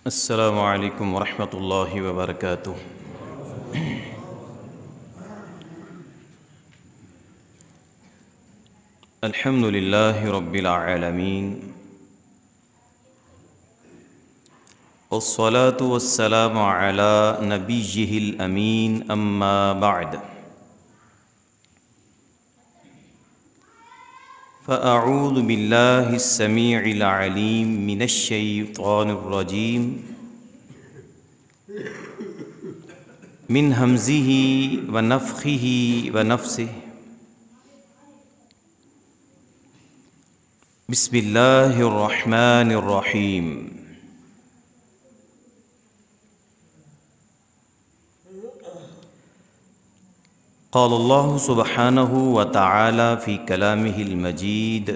السلام علیکم ورحمۃ اللہ وبرکاتہ۔ الحمد للہ رب العالمین، والصلاة والسلام علی نبیہ الامین، اما بعد فاعوذ باللہ السمیع العلیم من الشیطان الرجیم من ہمزہ ونفخہ ونفثہ۔ بسم اللہ الرحمن الرحیم۔ قال اللہ سبحانہ وتعالی فی کلامہ المجید: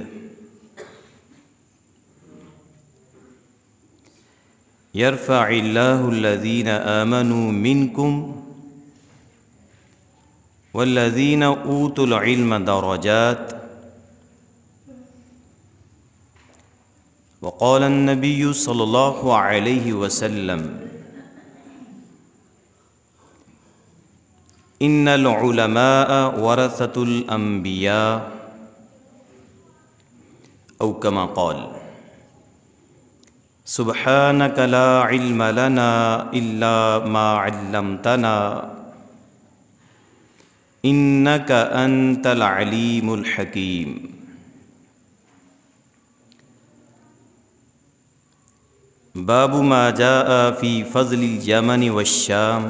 یرفع اللہ الذین آمنوا منکم والذین اوتوا العلم درجات۔ وقال النبی صلی اللہ علیہ وسلم: ان العلماء ورثۃ الانبیاء، او کما قال۔ سبحانک لا علم لنا الا ما علمتنا انک انت العلیم الحکیم۔ باب ما جاء فی فضل الیمن والشام۔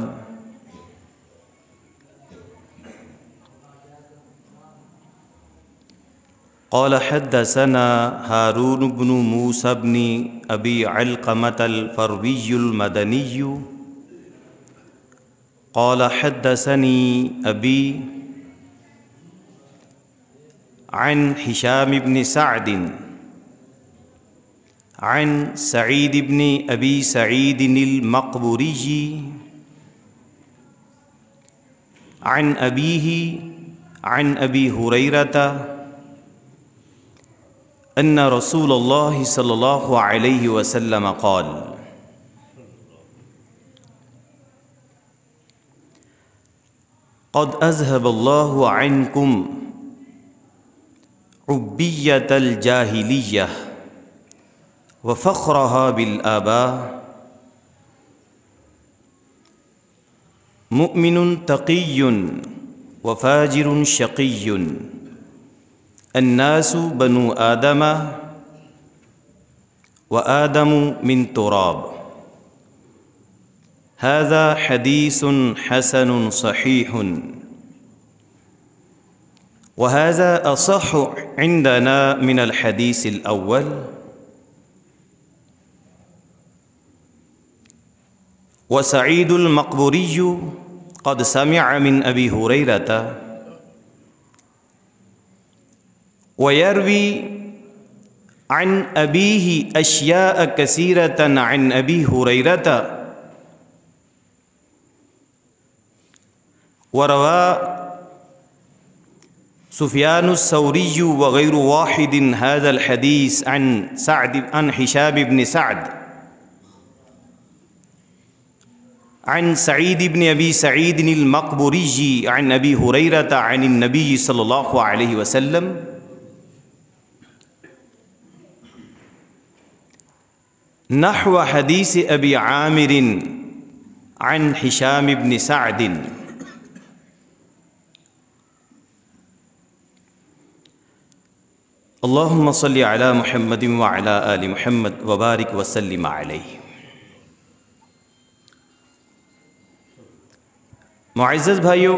قال حدثنا هارون بن موسى بن أبي علقمة الفروي المدني قال حدثني أبي عن هشام بن سعد عن سعيد بن أبي سعيد المقبوري عن أبيه عن أبي هريرة ان رسول اللہ صلی اللہ علیہ وسلم قال: قد اذهب اللہ عنکم عبیۃ الجاہلیہ وفخرها بالآباء۔ مؤمن تقی وفاجر شقی، الناس بنو آدم وآدم من تراب۔ هذا حدیث حسن صحیح، وهذا أصح عندنا من الحديث الأول۔ وسعيد المقبوري قد سمع من أبي هريرة، ويروي عن أبيه أشياء كثيرة عن أبي هريرة، وروى سفيان الثوري وغير واحد هذا الحديث عن هشام بن سعد عن سعيد بن أبي سعيد المقبوري عن أبي هريرة عن النبي صلى الله عليه وسلم نحو حدیث ابی عامر عن ہشام بن سعد۔ اللہم صلی علی محمد وعلی آل محمد وبارک وسلم علیہ۔ معزز بھائیو،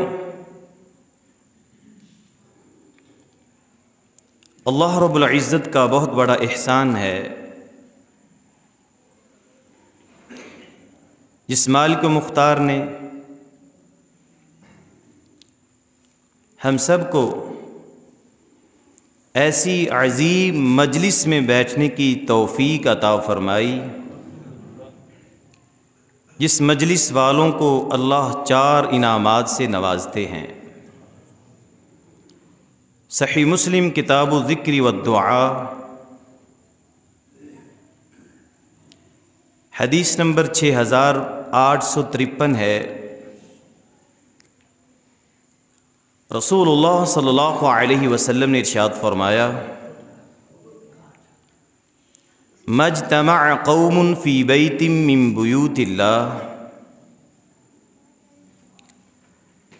اللہ رب العزت کا بہت بڑا احسان ہے، جس مالک مختار نے ہم سب کو ایسی عظیم مجلس میں بیٹھنے کی توفیق عطا فرمائی، جس مجلس والوں کو اللہ 4 انعامات سے نوازتے ہیں۔ صحیح مسلم کتاب الذکر والدعاء حدیث نمبر 6853 ہے۔ رسول اللہ صلی اللہ علیہ وسلم نے ارشاد فرمایا، مجتمع قوم فی بیت من بیوت اللہ،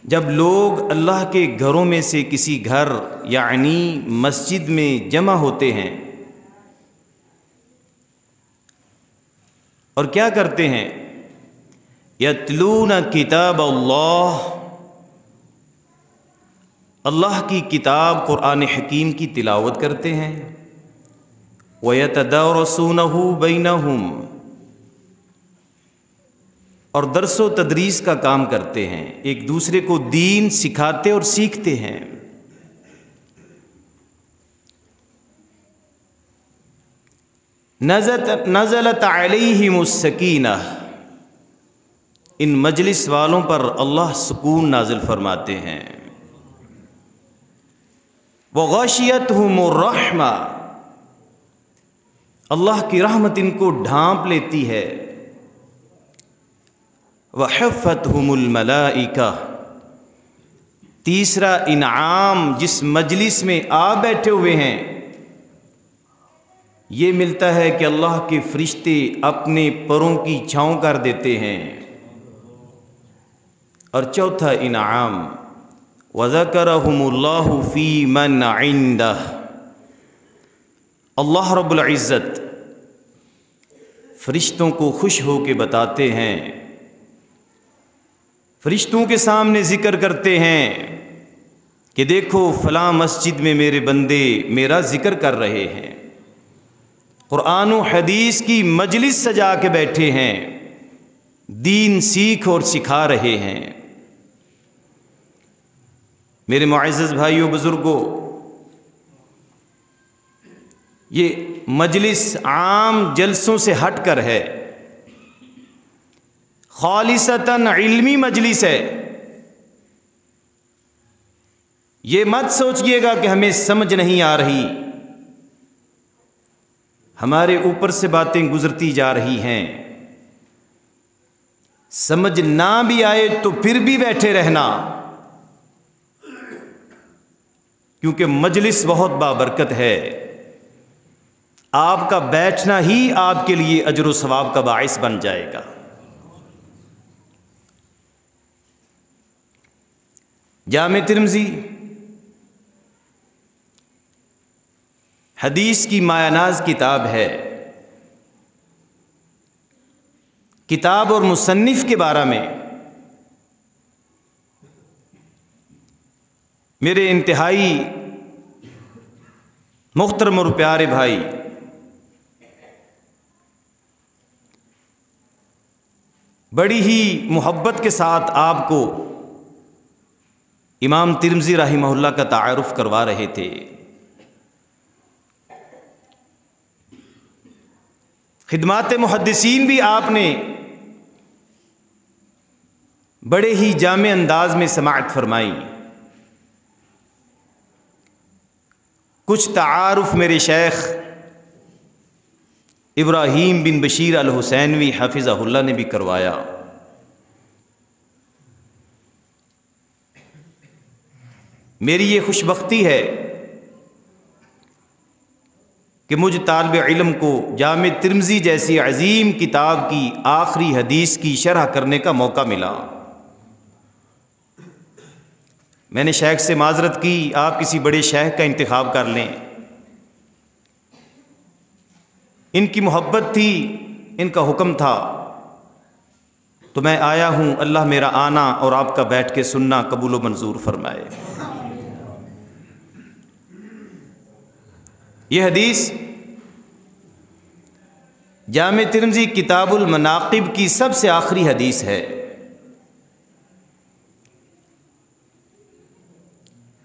جب لوگ اللہ کے گھروں میں سے کسی گھر یعنی مسجد میں جمع ہوتے ہیں اور کیا کرتے ہیں؟ یتلون کتاب اللہ، اللہ کی کتاب قرآن حکیم کی تلاوت کرتے ہیں، وَيَتَدَارَسُونَهُ بَيْنَهُمْ، اور درس و تدریس کا کام کرتے ہیں، ایک دوسرے کو دین سکھاتے اور سیکھتے ہیں۔ نزلت علیہم السکینہ، ان مجلس والوں پر اللہ سکون نازل فرماتے ہیں۔ وغشیتہم الرحمہ، اللہ کی رحمت ان کو ڈھانپ لیتی ہے۔ وحفتہم الملائکہ، تیسرا انعام جس مجلس میں آپ بیٹھے ہوئے ہیں یہ ملتا ہے کہ اللہ کے فرشتے اپنے پروں کی چھاؤں کر دیتے ہیں۔ اور چوتھا انعام، وذکرہم اللہ فی من عندہ، اللہ رب العزت فرشتوں کو خوش ہو کے بتاتے ہیں، فرشتوں کے سامنے ذکر کرتے ہیں کہ دیکھو فلاں مسجد میں میرے بندے میرا ذکر کر رہے ہیں، قرآن و حدیث کی مجلس سجا کے بیٹھے ہیں، دین سیکھ اور سکھا رہے ہیں۔ میرے معزز بھائیوں بزرگوں، یہ مجلس عام جلسوں سے ہٹ کر ہے، خالصتاً علمی مجلس ہے۔ یہ مت سوچئے گا کہ ہمیں سمجھ نہیں آ رہی، ہمارے اوپر سے باتیں گزرتی جا رہی ہیں، سمجھ نہ بھی آئے تو پھر بھی بیٹھے رہنا، کیونکہ مجلس بہت بابرکت ہے۔ آپ کا بیٹھنا ہی آپ کے لیے اجر و ثواب کا باعث بن جائے گا۔ جامع ترمذی حدیث کی مایہ ناز کتاب ہے۔ کتاب اور مصنف کے بارے میں میرے انتہائی محترم اور پیارے بھائی، بڑی ہی محبت کے ساتھ آپ کو امام ترمذی رحمہ اللہ کا تعارف کروا رہے تھے۔ خدمات محدثین بھی آپ نے بڑے ہی جامع انداز میں سماعت فرمائی۔ کچھ تعارف میرے شیخ ابراہیم بن بشیر الحسینوی حفظہ اللہ نے بھی کروایا۔ میری یہ خوش بختی ہے کہ مجھ طالب علم کو جامع ترمذی جیسی عظیم کتاب کی آخری حدیث کی شرح کرنے کا موقع ملا۔ میں نے شیخ سے معذرت کی، آپ کسی بڑے شیخ کا انتخاب کر لیں۔ ان کی محبت تھی، ان کا حکم تھا، تو میں آیا ہوں۔ اللہ میرا آنا اور آپ کا بیٹھ کے سننا قبول و منظور فرمائے۔ یہ حدیث جامع ترمذی کتاب المناقب کی سب سے آخری حدیث ہے۔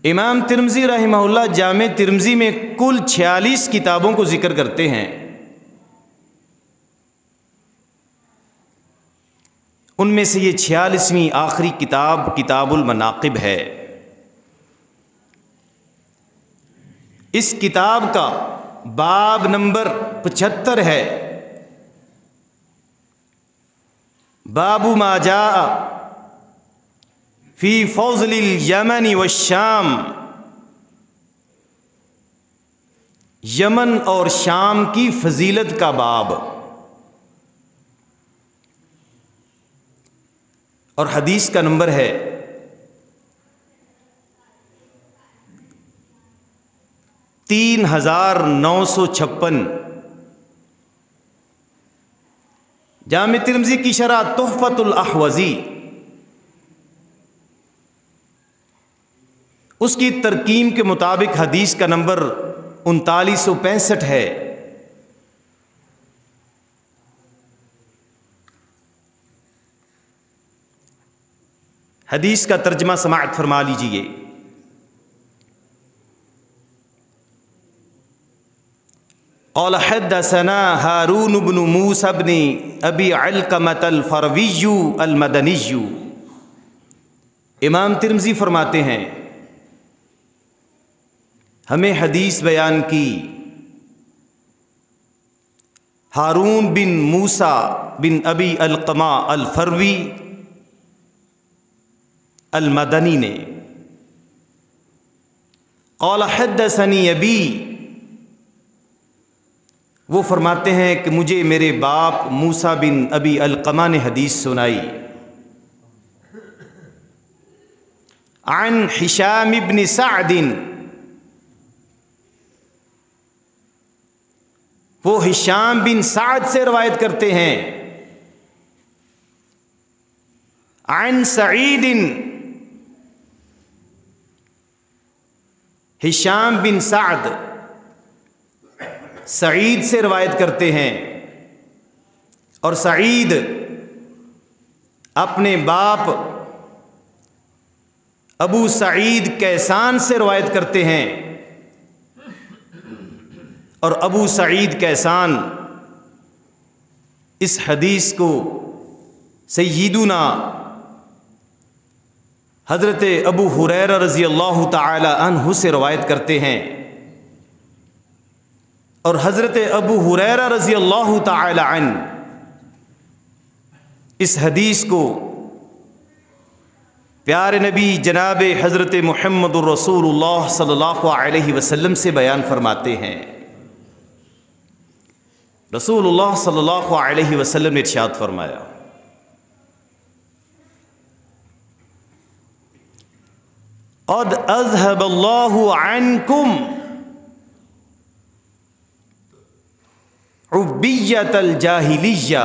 امام ترمذی رحمہ اللہ جامع ترمذی میں کل 46 کتابوں کو ذکر کرتے ہیں۔ ان میں سے یہ 46ویں آخری کتاب کتاب المناقب ہے۔ اس کتاب کا باب نمبر 75 ہے۔ باب ما جاء فی فضل الیمن والشام، یمن اور شام کی فضیلت کا باب۔ اور حدیث کا نمبر ہے 3956۔ جامع ترمذی کی شرح تحفۃ الاحوذی، اس کی ترقیم کے مطابق حدیث کا نمبر 3965 ہے۔ حدیث کا ترجمہ سماعت فرما لیجئے۔ قال حدثنا هارون بن موسى بن ابی علقمۃ الفروی المدنی۔ امام ترمذی فرماتے ہیں ہمیں حدیث بیان کی ہارون بن موسیٰ بن ابی علقمہ الفروی المدنی نے۔ قال حدثنی ابی، وہ فرماتے ہیں کہ مجھے میرے باپ موسیٰ بن ابی علقمہ نے حدیث سنائی۔ عن ہشام بن سعد، وہ ہشام بن سعد سے روایت کرتے ہیں۔ عن سعید، ہشام بن سعد سعید سے روایت کرتے ہیں، اور سعید اپنے باپ ابو سعید کیسان سے روایت کرتے ہیں، اور ابو سعید کیسان اس حدیث کو سیدنا حضرت ابو ہریرہ رضی اللہ تعالی عنہ سے روایت کرتے ہیں، اور حضرت ابو ہریرہ رضی اللہ تعالی عنہ اس حدیث کو پیارے نبی جناب حضرت محمد الرسول اللہ صلی اللہ علیہ وسلم سے بیان فرماتے ہیں۔ رسول اللہ صلی اللہ علیہ وسلم نے ارشاد فرمایا، قد اذهب اللہ عنکم عبیۃ الجاہلیہ،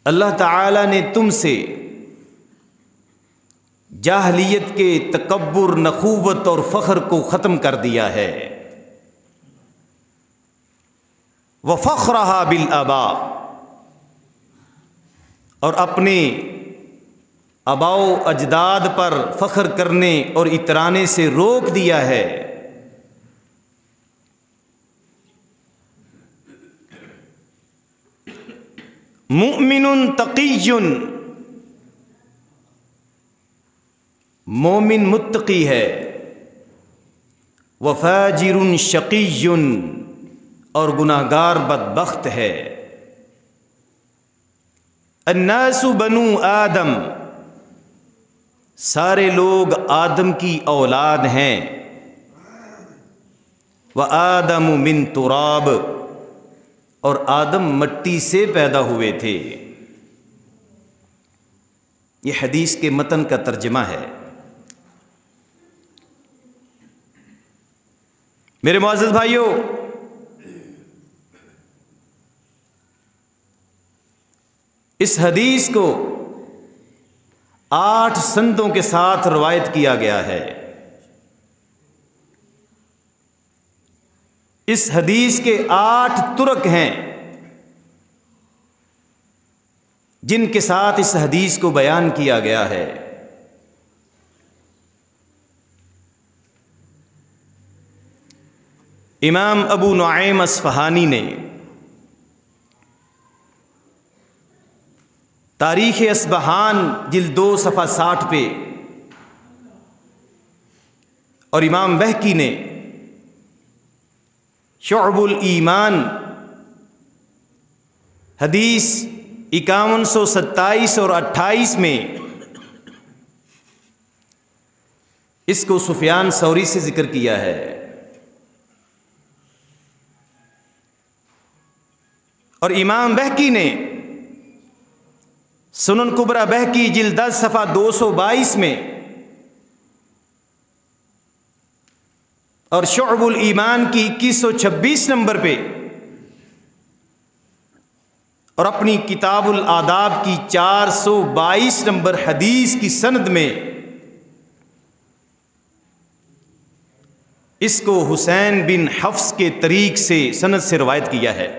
اللہ تعالی نے تم سے جاہلیت کے تکبر، نخوت اور فخر کو ختم کر دیا ہے۔ وفخرها بالآباء، اور اپنے آباء و اجداد پر فخر کرنے اور اترانے سے روک دیا ہے۔ مؤمن تقی، مومن متقی ہے۔ وفاجر شقی، اور گناہگار بدبخت ہے۔ الناس بنو آدم، سارے لوگ آدم کی اولاد ہیں۔ وآدم من تراب، اور آدم مٹی سے پیدا ہوئے تھے۔ یہ حدیث کے متن کا ترجمہ ہے۔ میرے معزز بھائیوں، اس حدیث کو 8 سندوں کے ساتھ روایت کیا گیا ہے۔ اس حدیث کے 8 طرق ہیں جن کے ساتھ اس حدیث کو بیان کیا گیا ہے۔ امام ابو نعیم اصفہانی نے تاریخ اصبہان جلد 2 صفحہ 60 پہ، اور امام بہقی نے شعب الایمان حدیث 5127 اور 28 میں اس کو سفیان ثوری سے ذکر کیا ہے۔ اور امام بہقی نے سنن کبریٰ بہقی جلد 10 صفحہ 222 میں اور شعب الایمان کی 2126 نمبر پہ اور اپنی کتاب الآداب کی 422 نمبر حدیث کی سند میں اس کو حسین بن حفص کے طریق سے سند سے روایت کیا ہے۔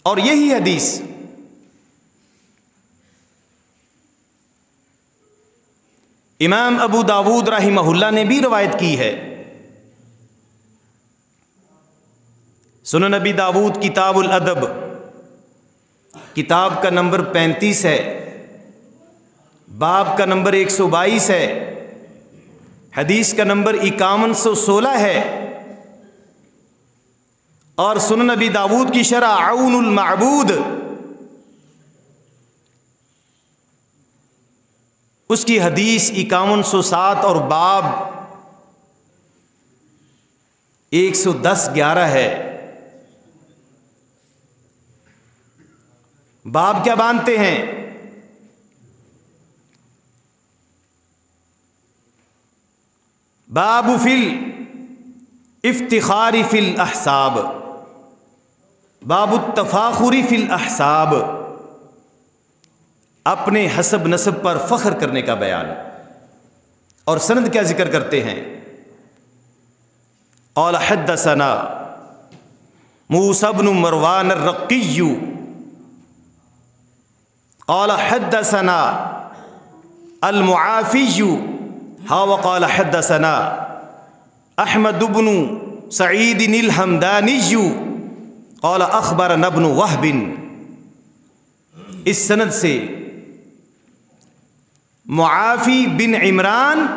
اور یہی حدیث امام ابو داود رحمہ اللہ نے بھی روایت کی ہے۔ سنن نبی داود کتاب الادب کتاب کا نمبر 35 ہے، باب کا نمبر 122 ہے، حدیث کا نمبر 5116 ہے۔ اور سنن نبی داود کی شرح عون المعبود اس کی حدیث 5107 اور باب 110-11 ہے۔ باب کیا باندھتے ہیں؟ باب فی الافتخار فی الاحساب، باب التفاخر فی الاحساب، اپنے حسب نسب پر فخر کرنے کا بیان۔ اور سند کیا ذکر کرتے ہیں؟ قال حدثنا موسى بن مروان الرقي قال حدثنا المعافي وقال حدثنا احمد بن سعید الحمدانی قال اخبرنا ابن وهب۔ اس سند سے معافی بن عمران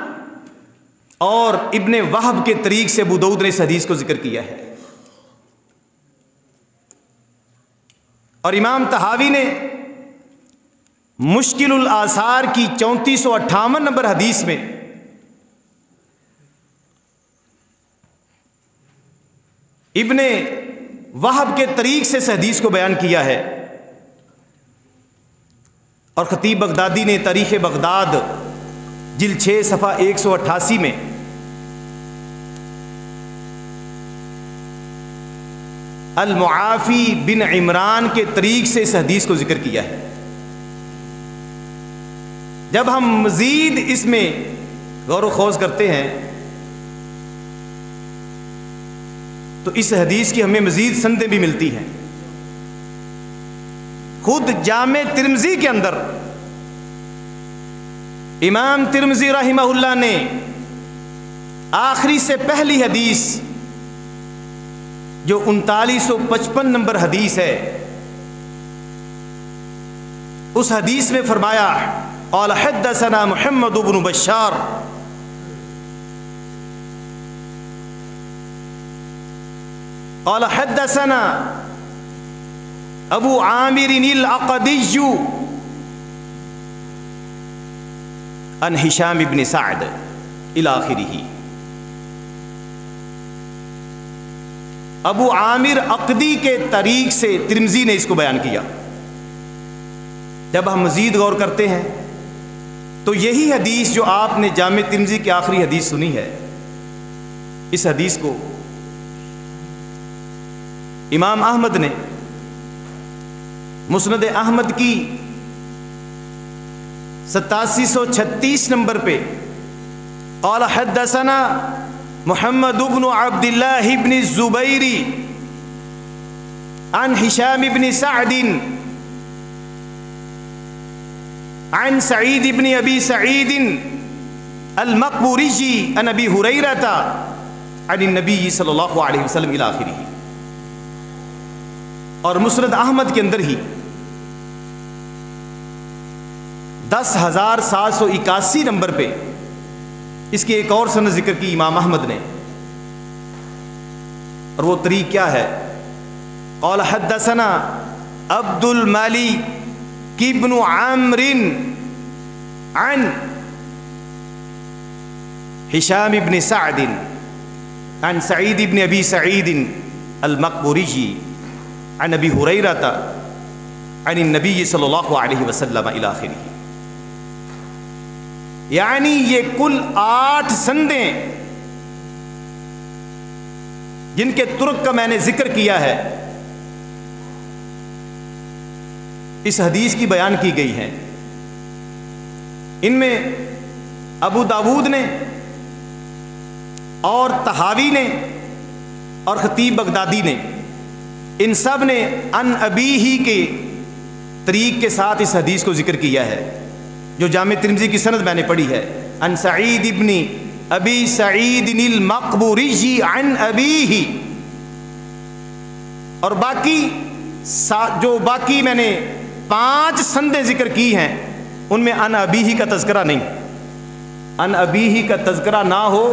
اور ابن وہب کے طریق سے ابو داؤد نے اس حدیث کو ذکر کیا ہے۔ اور امام طحاوی نے مشکل الآثار کی 3458 نمبر حدیث میں ابن وہب کے طریق سے اس حدیث کو بیان کیا ہے۔ اور خطیب بغدادی نے تاریخ بغداد جلد 6 صفحہ 188 میں المعافی بن عمران کے طریق سے اس حدیث کو ذکر کیا ہے۔ جب ہم مزید اس میں غور و خوض کرتے ہیں تو اس حدیث کی ہمیں مزید سندیں بھی ملتی ہیں۔ خود جامع ترمذی کے اندر امام ترمذی رحمہ اللہ نے آخری سے پہلی حدیث جو 3955 نمبر حدیث ہے اس حدیث میں فرمایا قال حدثنا محمد بن بشار قال حدثنا ابو عامر العقدی عن ہشام بن سعد الى آخرہ۔ ابو عامر عقدی کے طریق سے ترمذی نے اس کو بیان کیا۔ جب ہم مزید غور کرتے ہیں تو یہی حدیث جو آپ نے جامع ترمذی کی آخری حدیث سنی ہے، اس حدیث کو امام احمد نے مسند احمد کی 8736 نمبر پہ قال حدثنا محمد بن عبد الله بن الزبير عن هشام بن سعد عن سعيد بن ابي سعيد المقبوري عن ابي هريرة عن النبي صلی اللہ علیہ وسلم الى آخرہ۔ اور مسند احمد کے اندر ہی 10781 نمبر پہ اس کی ایک اور سند ذکر کی امام احمد نے، اور وہ طریق کیا ہے؟ قال حدثنا عبد الملك ابن عمرو عن هشام بن سعد عن سعيد بن ابي سعيد المقبوري عن ابي هريرة عن النبي صلی اللہ علیہ وسلم الى آخرہ. یعنی یہ کل 8 سندیں جن کے ترک کا میں نے ذکر کیا ہے اس حدیث کی بیان کی گئی ہیں. ان میں ابو داود نے اور طحاوی نے اور خطیب بغدادی نے ان سب نے ان ابی ہی کے طریق کے ساتھ اس حدیث کو ذکر کیا ہے جو جامع ترمذی کی سند میں نے پڑھی ہے. ان سعید ابن ابی سعید المقبوری عن ابیہ. اور جو باقی میں نے 5 سندیں ذکر کی ہیں ان میں ان ابیہ کا تذکرہ نہیں. ان ابیہ کا تذکرہ نہ ہو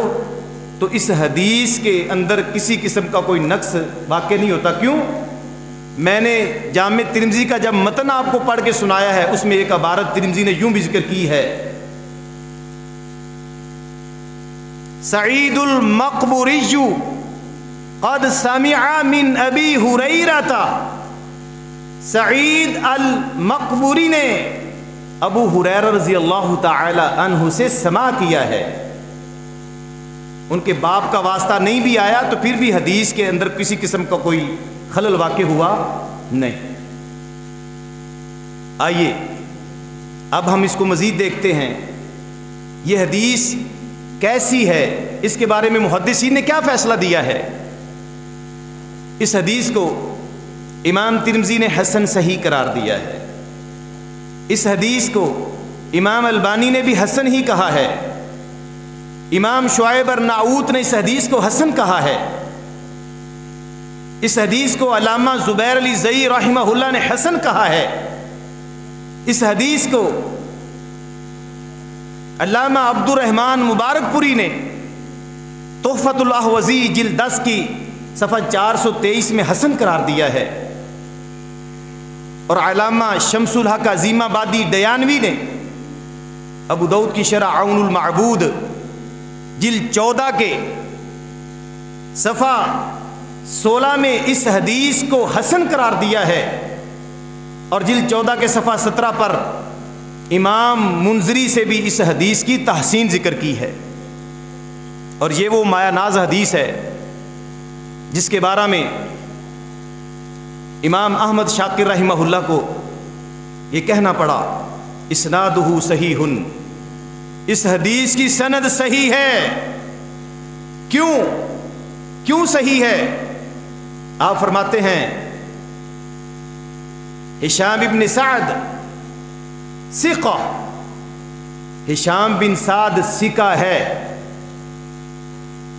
تو اس حدیث کے اندر کسی قسم کا کوئی نقص واقع نہیں ہوتا. کیوں؟ میں نے جامع ترمذی کا جب متن آپ کو پڑھ کے سنایا ہے اس میں ایک عبارت ترمذی نے یوں بھی ذکر کی ہے، سعید المقبوری قد سمع من ابی ہریرہ. سعید المقبوری نے ابو ہریرہ رضی اللہ تعالی عنہ سے سماع کیا ہے. ان کے باپ کا واسطہ نہیں بھی آیا تو پھر بھی حدیث کے اندر کسی قسم کا کوئی خلل واقع ہوا نہیں. آئیے اب ہم اس کو مزید دیکھتے ہیں. یہ حدیث کیسی ہے، اس کے بارے میں محدثین نے کیا فیصلہ دیا ہے. اس حدیث کو امام ترمذی نے حسن صحیح قرار دیا ہے. اس حدیث کو امام البانی نے بھی حسن ہی کہا ہے. امام شعیب ارناؤت نے اس حدیث کو حسن کہا ہے. اس حدیث کو علامہ زبیر علی زئی رحمہ اللہ نے حسن کہا ہے. اس حدیث کو علامہ عبد الرحمن مبارک پوری نے تحفۃ الاحوذی جلد 10 کی صفحہ 423 میں حسن قرار دیا ہے. اور علامہ شمس الحق عظیم آبادی دیانوی نے ابو داؤد کی شرح عون المعبود جلد 14 کے صفحہ 16 میں اس حدیث کو حسن قرار دیا ہے. اور جلد 14 کے صفحہ 17 پر امام منذری سے بھی اس حدیث کی تحسین ذکر کی ہے. اور یہ وہ مایہ ناز حدیث ہے جس کے بارے میں امام احمد شاکر رحمہ اللہ کو یہ کہنا پڑا اسنادہ صحیح. اس حدیث کی سند صحیح ہے. کیوں صحیح ہے؟ آپ فرماتے ہیں ہشام بن سعد ثقہ. ہشام بن سعد ثقہ ہے.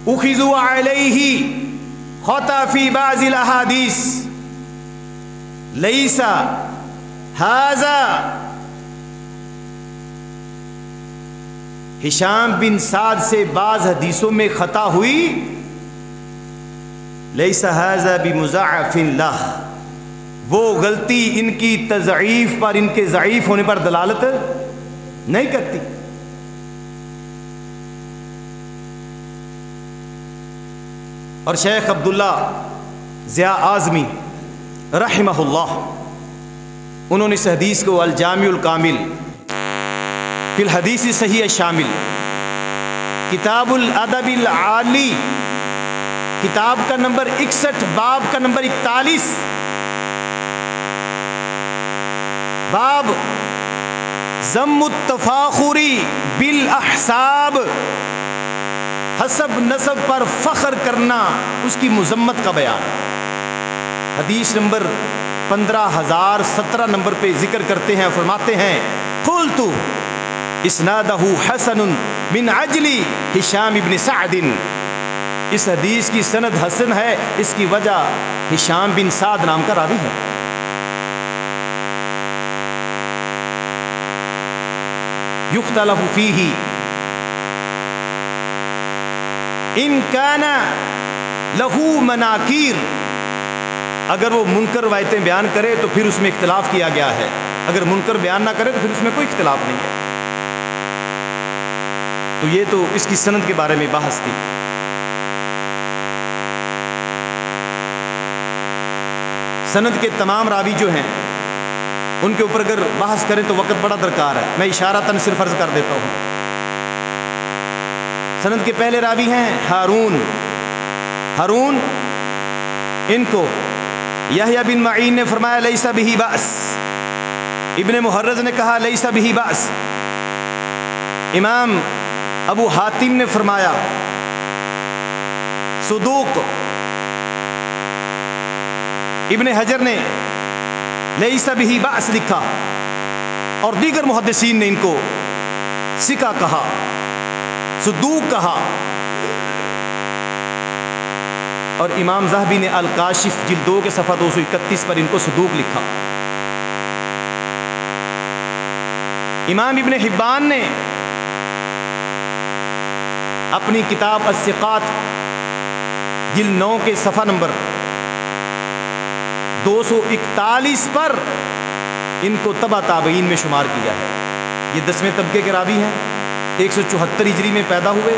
اخذوا علیہ خطا فی بعض الاحادیث لیس ھذا. ہشام بن سعد سے بعض حدیثوں میں خطا ہوئی. لیس ھذا بمضاعف لہ، وہ غلطی ان کی تضعیف پر، ان کے ضعیف ہونے پر دلالت نہیں کرتی. اور شیخ عبداللہ ضیاء اعظمی رحمہ اللہ انہوں نے اس حدیث کو الجامع الکامل فی الحدیث صحیح شامل، کتاب الادب العالی، کتاب کا نمبر 61، باب کا نمبر 41، باب ذم التفاخر بالاحساب، حسب نسب پر فخر کرنا، اس کی مذمت کا بیان. حدیث نمبر 15017 نمبر پہ ذکر کرتے ہیں، فرماتے ہیں قلت اسنادہ حسن من اجل ہشام بن سعد. اس حدیث کی سند حسن ہے، اس کی وجہ ہشام بن سعد نام کا راوی ہے. یختلف فیہ ان کان لہو مناکیر، اگر وہ منکر روایتیں بیان کرے تو پھر اس میں اختلاف کیا گیا ہے، اگر منکر بیان نہ کرے تو پھر اس میں کوئی اختلاف نہیں ہے۔ تو یہ تو اس کی سند کے بارے میں بحث تھی۔ سند کے تمام راوی جو ہیں ان کے اوپر اگر بحث کریں تو وقت بڑا درکار ہے، میں اشارتاً صرف عرض کر دیتا ہوں۔ سند کے پہلے راوی ہیں ہارون، ان کو یحییٰ بن معین نے فرمایا لیس بہ بأس، ابن محرز نے کہا لیس بہ بأس، امام ابو حاتم نے فرمایا صدوق، ابن حجر نے لیس بہ بأس لکھا، اور دیگر محدثین نے ان کو ثقہ کہا، صدوق کہا، اور امام ذہبی نے الکاشف جلد 2 کے صفحہ 231 پر ان کو صدوق لکھا۔ امام ابن حبان نے اپنی کتاب الثقات جلد 9 کے صفحہ نمبر 241 پر ان کو تبع تابعین میں شمار کیا ہے۔ یہ 10ویں طبقے کے راوی ہیں، 174 ہجری میں پیدا ہوئے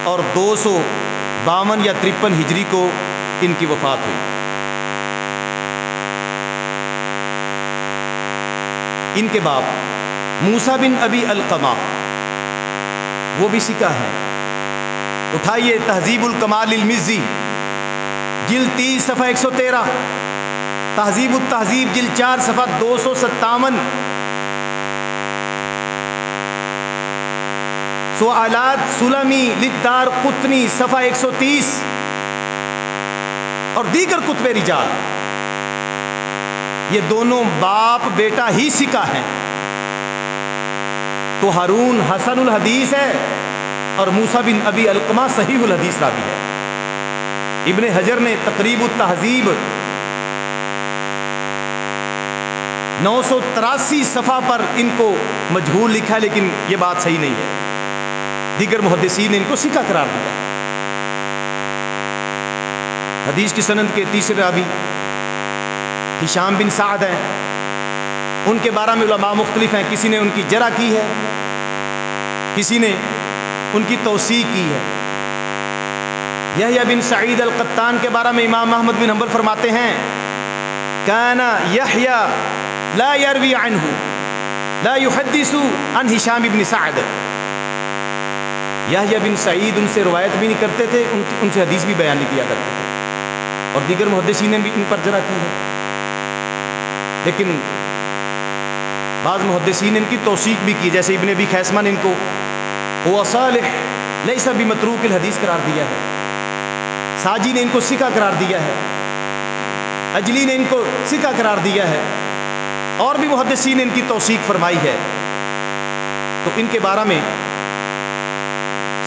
اور 252 یا 53 ہجری کو ان کی وفات ہوئی۔ ان کے باپ موسیٰ بن ابی القمہ وہ بھی ثقہ ہیں۔ اٹھائیے تہذیب الکمال المزی جلد 30 صفحہ 113، تہذیب التہذیب جلد 4 صفحہ 257، سوالات سلمی للدار قطنی صفحہ 130، اور دیگر کتب رجال۔ یہ دونوں باپ بیٹا ہی ثقہ ہیں۔ تو ہارون حسن الحدیث ہے اور موسیٰ بن ابی القمہ صحیح الحدیث راوی ہے۔ ابن حجر نے تقریب التہذیب 983 صفحہ پر ان کو مجہول لکھا ہے، لیکن یہ بات صحیح نہیں ہے، دیگر محدثین نے ان کو ثقہ قرار دیا۔ حدیث کی سند کے تیسرے راوی ہشام بن سعد ہیں، ان کے بارے میں علماء مختلف ہیں، کسی نے ان کی جرح کی ہے، کسی نے ان کی توثیق کی ہے۔ یحییٰ بن سعید القطان کے بارے میں امام احمد بن حنبل فرماتے ہیں کان یحییٰ لا یروی عنہ لا یحدث عن ہشام بن سعد، یحییٰ بن سعید ان سے روایت بھی نہیں کرتے تھے، ان سے حدیث بھی بیان نہیں کیا کرتے تھے، اور دیگر محدثین نے بھی ان پر جرح کی ہے، لیکن بعض محدثین نے ان کی توثیق بھی کی، جیسے ابن ابی خیثمہ نے ان کو هو صالح لیس بمتروک الحدیث قرار دیا ہے، ساجی نے ان کو ثقہ قرار دیا ہے، اجلی نے ان کو ثقہ قرار دیا ہے، اور بھی محدثین نے ان کی توثیق فرمائی ہے۔ تو ان کے بارے میں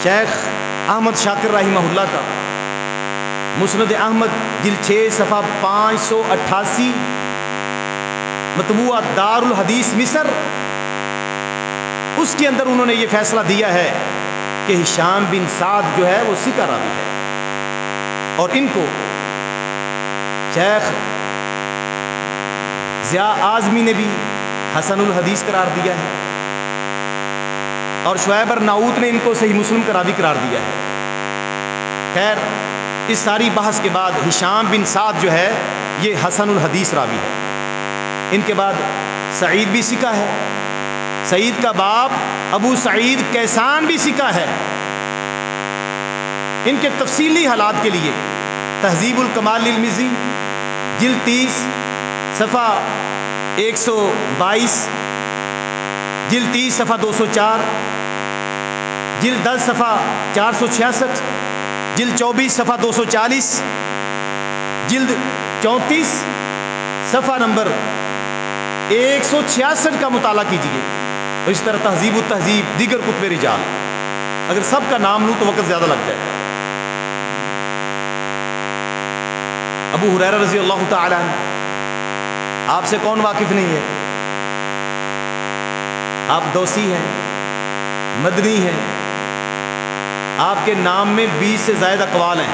شیخ احمد شاکر رحمہ اللہ کا مسند احمد جلد 6 صفحہ 588، مطبوعہ دار الحدیث مصر، اس کے اندر انہوں نے یہ فیصلہ دیا ہے کہ ہشام بن سعد جو ہے وہ ثقہ راوی ہے، اور ان کو شیخ ضیاء اعظمی نے بھی حسن الحدیث قرار دیا ہے، اور شعیب ارناؤوط نے ان کو صحیح مسلم کا راوی قرار دیا ہے۔ خیر، اس ساری بحث کے بعد ہشام بن سعد جو ہے یہ حسن الحدیث راوی ہے۔ ان کے بعد سعید بھی ثقہ ہے، سعید کا باپ ابو سعید کیسان بھی ثقہ ہے۔ ان کے تفصیلی حالات کے لیے تہذیب الکمال للمزی جلد 30 صفحہ 122، جلد 30 صفحہ 204، جلد 10 صفحہ 466، جلد 24 صفحہ 240، جلد 34 صفحہ نمبر 166 کا مطالعہ کیجیے، اور اس طرح تہذیب التہذیب، دیگر کتب رجال، اگر سب کا نام لوں تو وقت زیادہ لگ جائے گا۔ ابو ہریرہ رضی اللہ تعالی عنہ، آپ سے کون واقف نہیں ہے؟ آپ دوسی ہیں، مدنی ہیں، آپ کے نام میں 20 سے زائد اقوال ہیں،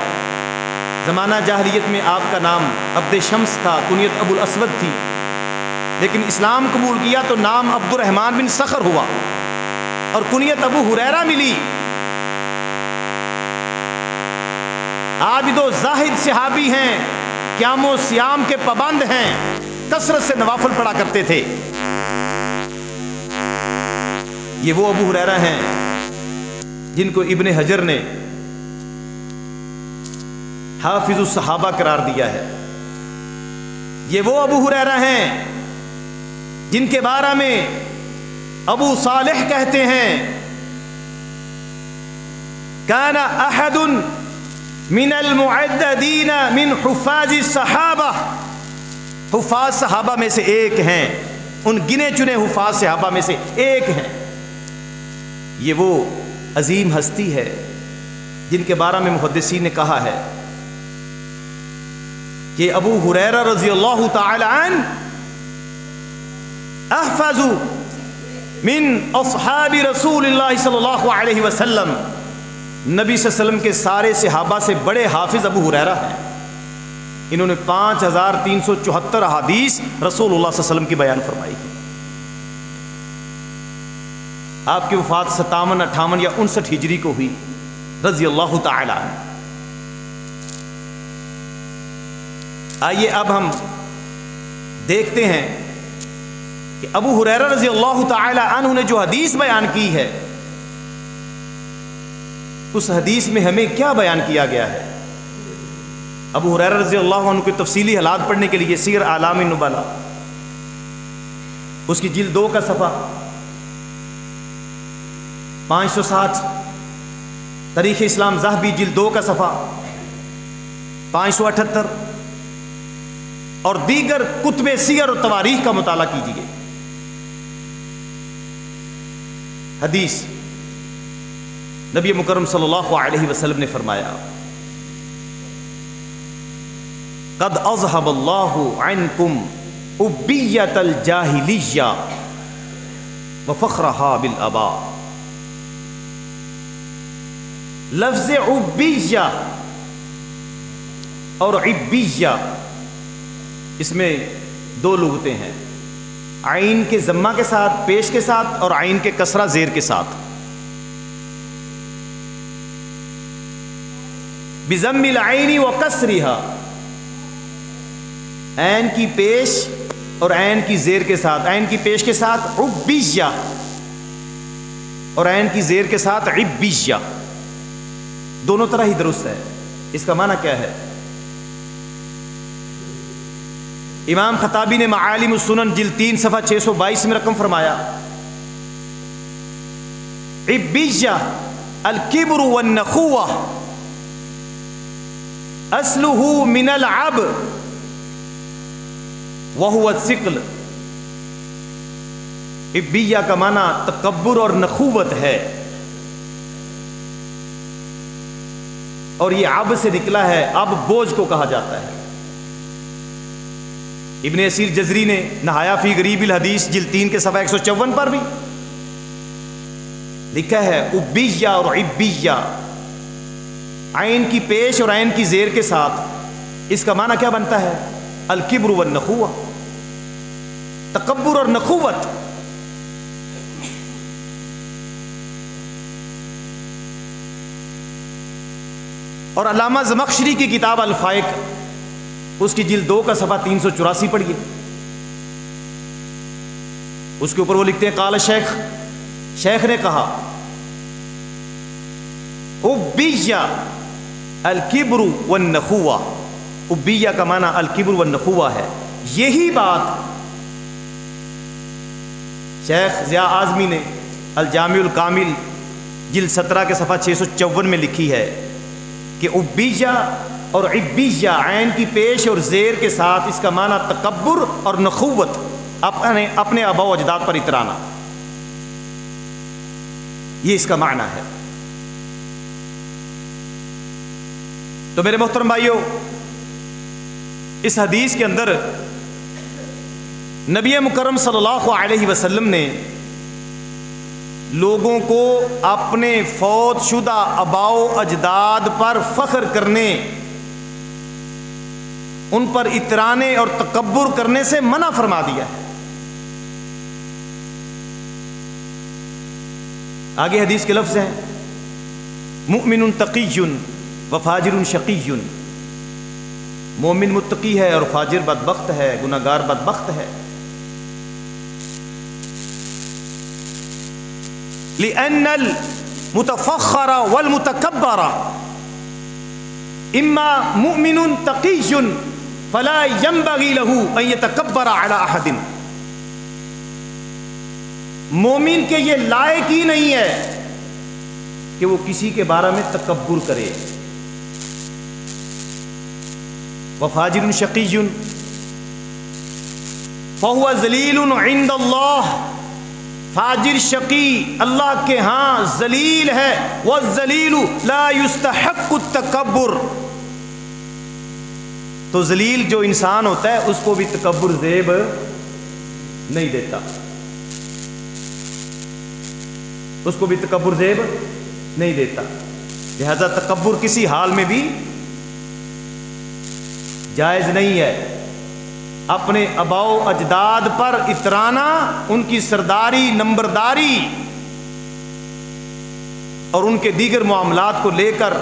زمانہ جاہلیت میں آپ کا نام عبد شمس تھا، کنیت ابو الاسود تھی، لیکن اسلام قبول کیا تو نام عبد الرحمن بن صخر ہوا اور کنیت ابو ہریرہ ملی۔ عابد و زاہد صحابی ہیں، قیام و صیام کے پابند ہیں، کثرت سے نوافل پڑھا کرتے تھے۔ یہ وہ ابو ہریرہ ہیں جن کو ابن حجر نے حافظ الصحابہ قرار دیا ہے۔ یہ وہ ابو ہریرہ ہیں جن کے بارے میں ابو صالح کہتے ہیں کان احد من المعددین من حفاظ الصحابہ، حفاظ صحابہ میں سے ایک ہیں، ان گنے چنے حفاظ صحابہ میں سے ایک ہیں۔ یہ وہ عظیم ہستی ہے جن کے بارے میں محدثین نے کہا ہے کہ ابو ہریرہ رضی اللہ تعالی عنہ احفظ من اصحاب رسول اللہ صلی اللہ علیہ وسلم، نبی صلی اللہ علیہ وسلم کے سارے صحابہ سے بڑے حافظ ابو ہریرہ ہیں۔ انہوں نے 5374 احادیث رسول اللہ صلی اللہ علیہ وسلم کی بیان فرمائی ہے۔ آپ کی وفات 57، 58 یا 59 ہجری کو ہوئی رضی اللہ تعالی عنہ۔ آئیے اب ہم دیکھتے ہیں کہ ابو ہریرہ رضی اللہ تعالی عنہ نے جو حدیث بیان کی ہے، اس حدیث میں ہمیں کیا بیان کیا گیا ہے۔ ابو ہریرہ رضی اللہ عنہ کے تفصیلی حالات پڑھنے کے لیے سیر اعلام النبلاء اس کی جلد 2 کا صفحہ 560، تاریخ اسلام ذہبی جلد 2 کا صفحہ 578 اور دیگر کتب سیر و تواریخ کا مطالعہ کیجیے۔ حدیث نبی مکرم صلی اللہ علیہ وسلم نے فرمایا قد اذهب اللہ عنکم عبیۃ الجاہلیہ وفخرها بالآباء۔ لفظ عبیہ اور عبیہ اس میں 2 لغتیں ہیں، عین کے ضمہ کے ساتھ پیش کے ساتھ اور عین کے کسرہ زیر کے ساتھ۔ بضم العین وکسرها، عین کی پیش اور عین کی زیر کے ساتھ، عین کی پیش کے ساتھ عبیہ اور عین کی زیر کے ساتھ عبیہ، دونوں طرح ہی درست ہے۔ اس کا معنی کیا ہے؟ امام خطابی نے معالم السنن جلد 3 صفحہ 622 میں رقم فرمایا عبیہ الکبر والنخوہ اصلہ من العب وہو الثقل۔ عبیہ کا معنی تکبر اور نخوت ہے، اور یہ اب سے نکلا ہے، اب بوجھ کو کہا جاتا ہے۔ ابن اسیر جزری نے نہایا فی غریب الحدیث جلد 3 کے صفحہ 154 پر بھی لکھا ہے عبیہ اور عبیہ، عین کی پیش اور عین کی زیر کے ساتھ، اس کا معنی کیا بنتا ہے؟ الکبر والنخوہ، تکبر اور نخوت۔ اور علامہ زمخشری کی کتاب الفائق اس کی جلد 2 کا صفحہ 384 پڑھیے، اس کے اوپر وہ لکھتے ہیں قال شیخ، شیخ نے کہا عبیہ الکبر والنخوہ، عبیہ کا معنی الکبر والنخوہ ہے۔ یہی بات شیخ ضیاء اعظمی نے الجامع الکامل جلد 17 کے صفحہ 654 میں لکھی ہے کہ عبیہ اور عبیہ عین کی پیش اور زیر کے ساتھ، اس کا معنی تکبر اور نخوت، اپنے آباء و اجداد پر اترانا، یہ اس کا معنی ہے۔ تو میرے محترم بھائیوں، اس حدیث کے اندر نبی مکرم صلی اللہ علیہ وسلم نے لوگوں کو اپنے فوت شدہ آباء و اجداد پر فخر کرنے ان پر اترانے اور تکبر کرنے سے منع فرما دیا ہے۔ آگے حدیث کے لفظ ہیں مؤمن تقی و فاجر شقی، مومن متقی ہے اور فاجر بدبخت ہے، گناہگار بدبخت ہے۔ لأن المتفخر والمتكبر اما مؤمن تقی فلا ينبغي له ان يتكبر على احد، مومن کے یہ لائق ہی نہیں ہے کہ وہ کسی کے بارے میں تکبر کرے۔ وفاجر شقی فهو ذلیل عند اللہ، فاجر شقی اللہ کے ہاں ذلیل ہے۔ والذلیل لا یستحق التکبر، تو ذلیل جو انسان ہوتا ہے اس کو بھی تکبر زیب نہیں دیتا، اس کو بھی تکبر زیب نہیں دیتا۔ لہذا تکبر کسی حال میں بھی جائز نہیں ہے۔ اپنے آباء و اجداد پر اترانا، ان کی سرداری، نمبرداری اور ان کے دیگر معاملات کو لے کر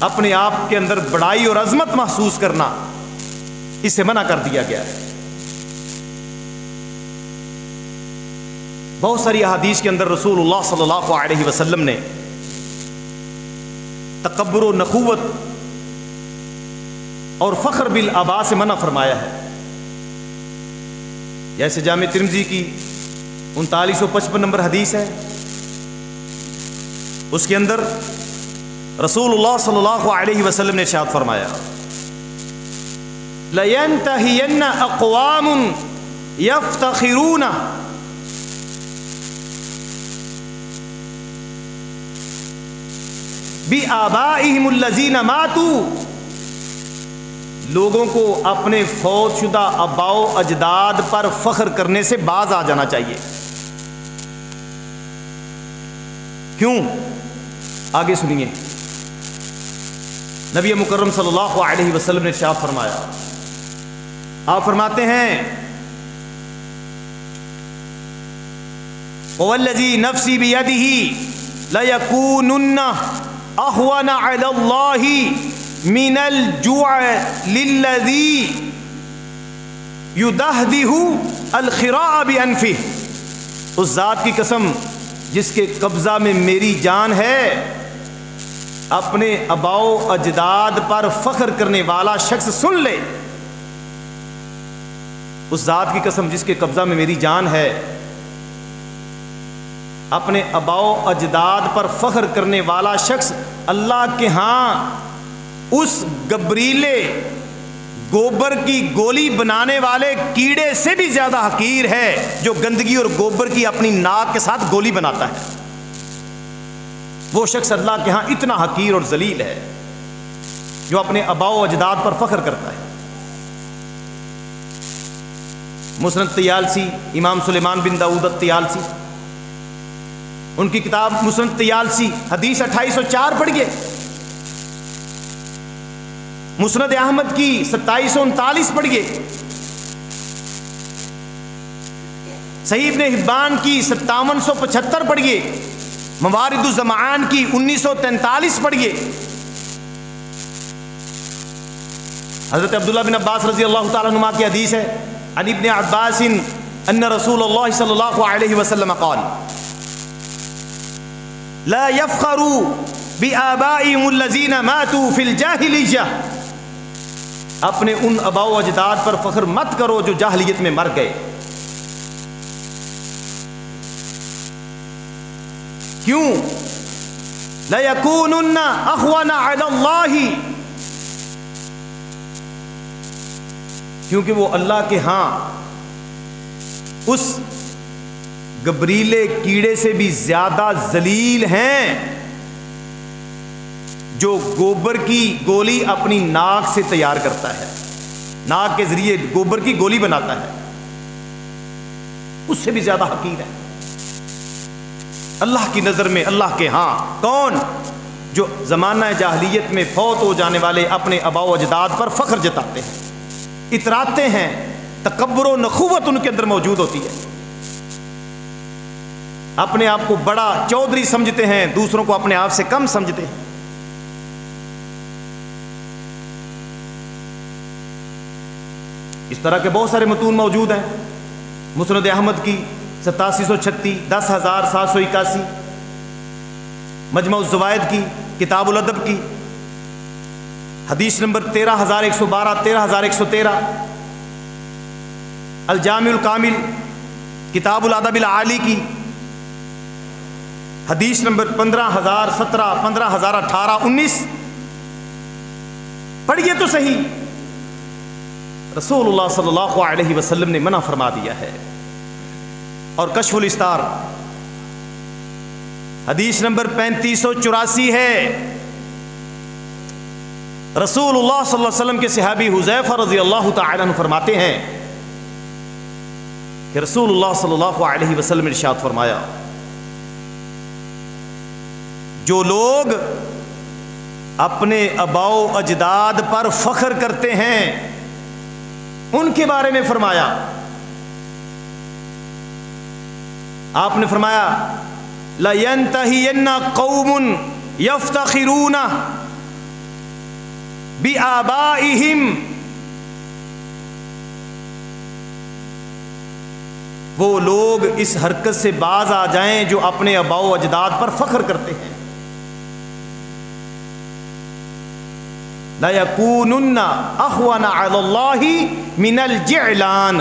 اپنے آپ کے اندر بڑائی اور عظمت محسوس کرنا، اسے منع کر دیا گیا ہے۔ بہت ساری احادیث کے اندر رسول اللہ صلی اللہ علیہ وسلم نے تکبر و نخوت اور فخر بالآباء سے منع فرمایا ہے۔ جیسے جامع ترمذی کی 3955 نمبر حدیث ہے، اس کے اندر رسول اللہ صلی اللہ علیہ وسلم نے ارشاد فرمایا لَيَنْتَهِيَنَّ أَقْوَامٌ يَفْتَخِرُونَ بِآبَائِهِمُ الَّذِينَ مَاتُوا، لوگوں کو اپنے فوت شدہ آباء و اجداد پر فخر کرنے سے باز آ جانا چاہیے۔ کیوں؟ آگے سنیے، نبی مکرم صلی اللہ علیہ وسلم نے ارشاد فرمایا، آپ فرماتے ہیں وَوَالَّذِي نَفْسِي بِيَدِهِ لَيَكُونُنَّ أَهْوَنَ عَلَى اللَّهِ من الجوع للذی یدہدہ الخراء بانفہ، اس ذات کی قسم جس کے قبضہ میں میری جان ہے، اپنے آباء و اجداد پر فخر کرنے والا شخص سن لے، اس ذات کی قسم جس کے قبضہ میں میری جان ہے، اپنے آباء و اجداد پر فخر کرنے والا شخص اللہ کے ہاں اس گبریلے گوبر کی گولی بنانے والے کیڑے سے بھی زیادہ حقیر ہے جو گندگی اور گوبر کی اپنی ناک کے ساتھ گولی بناتا ہے۔ وہ شخص اللہ کے ہاں اتنا حقیر اور ذلیل ہے جو اپنے آباء و اجداد پر فخر کرتا ہے۔ مسند طیالسی، امام سلیمان بن داؤد الطیالسی، ان کی کتاب مسند طیالسی حدیث 2804 پڑھیے، مسند احمد کی 2739 پڑھیے، صحیح ابن حبان کی 5775 پڑھیے، موارد الزمان کی 1943 پڑھیے۔ حضرت عبداللہ بن عباس رضی اللہ تعالیٰ عنہما کی حدیث ہے، عن ابن عباس ان رسول اللہ صلی اللہ علیہ وسلم قال لا يفخروا بآبائهم الذين ماتوا في الجاہلیہ، اپنے ان آباء و اجداد پر فخر مت کرو جو جاہلیت میں مر گئے۔ کیوں؟ لَيَكُونُنَّ أَخْوَنَ عَلَى اللَّهِ، کیونکہ وہ اللہ کے ہاں اس گبریلے کیڑے سے بھی زیادہ ذلیل ہیں جو گوبر کی گولی اپنی ناک سے تیار کرتا ہے، ناک کے ذریعے گوبر کی گولی بناتا ہے، اس سے بھی زیادہ حقیر ہے اللہ کی نظر میں، اللہ کے ہاں۔ کون؟ جو زمانہ جاہلیت میں فوت ہو جانے والے اپنے آباء و اجداد پر فخر جتاتے ہیں، اتراتے ہیں، تکبر و نخوت ان کے اندر موجود ہوتی ہے، اپنے آپ کو بڑا چودھری سمجھتے ہیں، دوسروں کو اپنے آپ سے کم سمجھتے ہیں۔ اس طرح کے بہت سارے متون موجود ہیں، مسند احمد کی 8736، 10781، مجمع الزوائد کی، کتاب الادب کی حدیث نمبر 13112، 13113، الجامع الکامل کتاب الادب العالی کی حدیث نمبر 15017، 15018، 19۔ پڑھیے تو صحیح، رسول اللہ صلی اللہ علیہ وسلم نے منع فرما دیا ہے۔ اور کشف الاستار حدیث نمبر 3584 ہے، رسول اللہ صلی اللہ علیہ وسلم کے صحابی حذیفہ رضی اللہ تعالی عنہ فرماتے ہیں کہ رسول اللہ صلی اللہ علیہ وسلم نے ارشاد فرمایا، جو لوگ اپنے آباء و اجداد پر فخر کرتے ہیں ان کے بارے میں فرمایا، آپ نے فرمایا لَيَنْتَهِيَنَّ قَوْمٌ يَفْتَخِرُونَ بِآبَائِهِمْ، وہ لوگ اس حرکت سے باز آ جائیں جو اپنے آباء و اجداد پر فخر کرتے ہیں۔ لَيَكُونُنَّ أَخْوَنَ عَلَى اللَّهِ مِنَ الْجِعْلَانِ،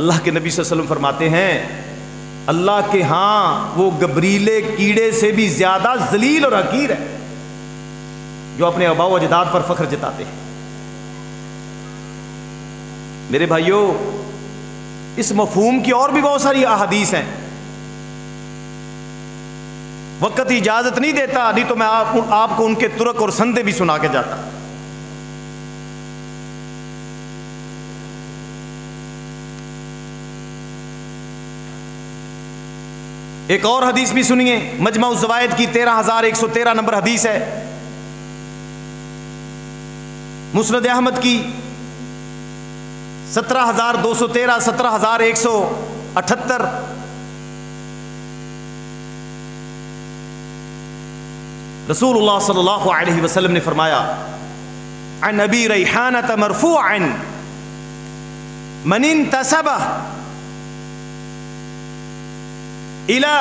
اللہ کے نبی صلی اللہ علیہ وسلم فرماتے ہیں اللہ کے ہاں وہ گبریلے کیڑے سے بھی زیادہ ذلیل اور حقیر ہے جو اپنے آباء و اجداد پر فخر جتاتے ہیں۔ میرے بھائیوں، اس مفہوم کی اور بھی بہت ساری احادیث ہیں، وقت اجازت نہیں دیتا، نہیں تو میں آپ کو ان کے ترک اور سندے بھی سنا کے جاتا۔ ایک اور حدیث بھی سنیے، مجمع الزوائد کی 13113 نمبر حدیث ہے، مسند احمد کی 17213، 17178۔ رسول اللہ صلی اللہ علیہ وسلم نے فرمایا عن ابی ریحانۃ مرفوعا من انتسب الى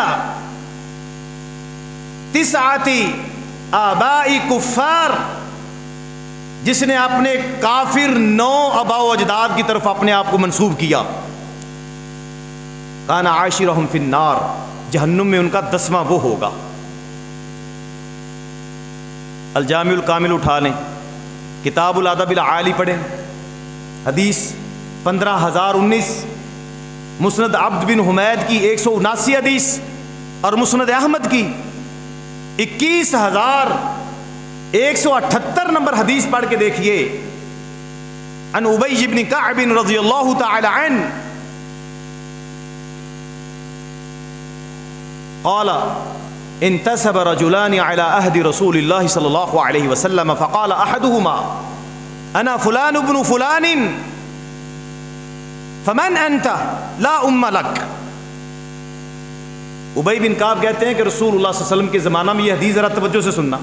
9 آباء کفار، جس نے اپنے کافر 9 آباء و اجداد کی طرف اپنے آپ کو منسوب کیا، کان عاشرہم فی النار، جہنم میں ان کا 10واں وہ ہوگا۔ الجامع الکامل اٹھا لیں، کتاب الادب العالی پڑھیں، حدیث 15019، مسند عبد بن حمید کی 179 حدیث، اور مسند احمد کی 21178 نمبر حدیث پڑھ کے دیکھیے، عن ابی بن کعب رضی اللہ تعالی عنہ قال انتسب رجلان على عهد رسول الله صلی اللہ علیہ وسلم فقال احدهما انا فلان ابن فلان فمن انت لا ام لك۔ ابی بن کعب کہتے ہیں کہ رسول اللہ صلی اللہ علیہ وسلم کے زمانہ میں، یہ حدیث ذرا توجہ سے سننا،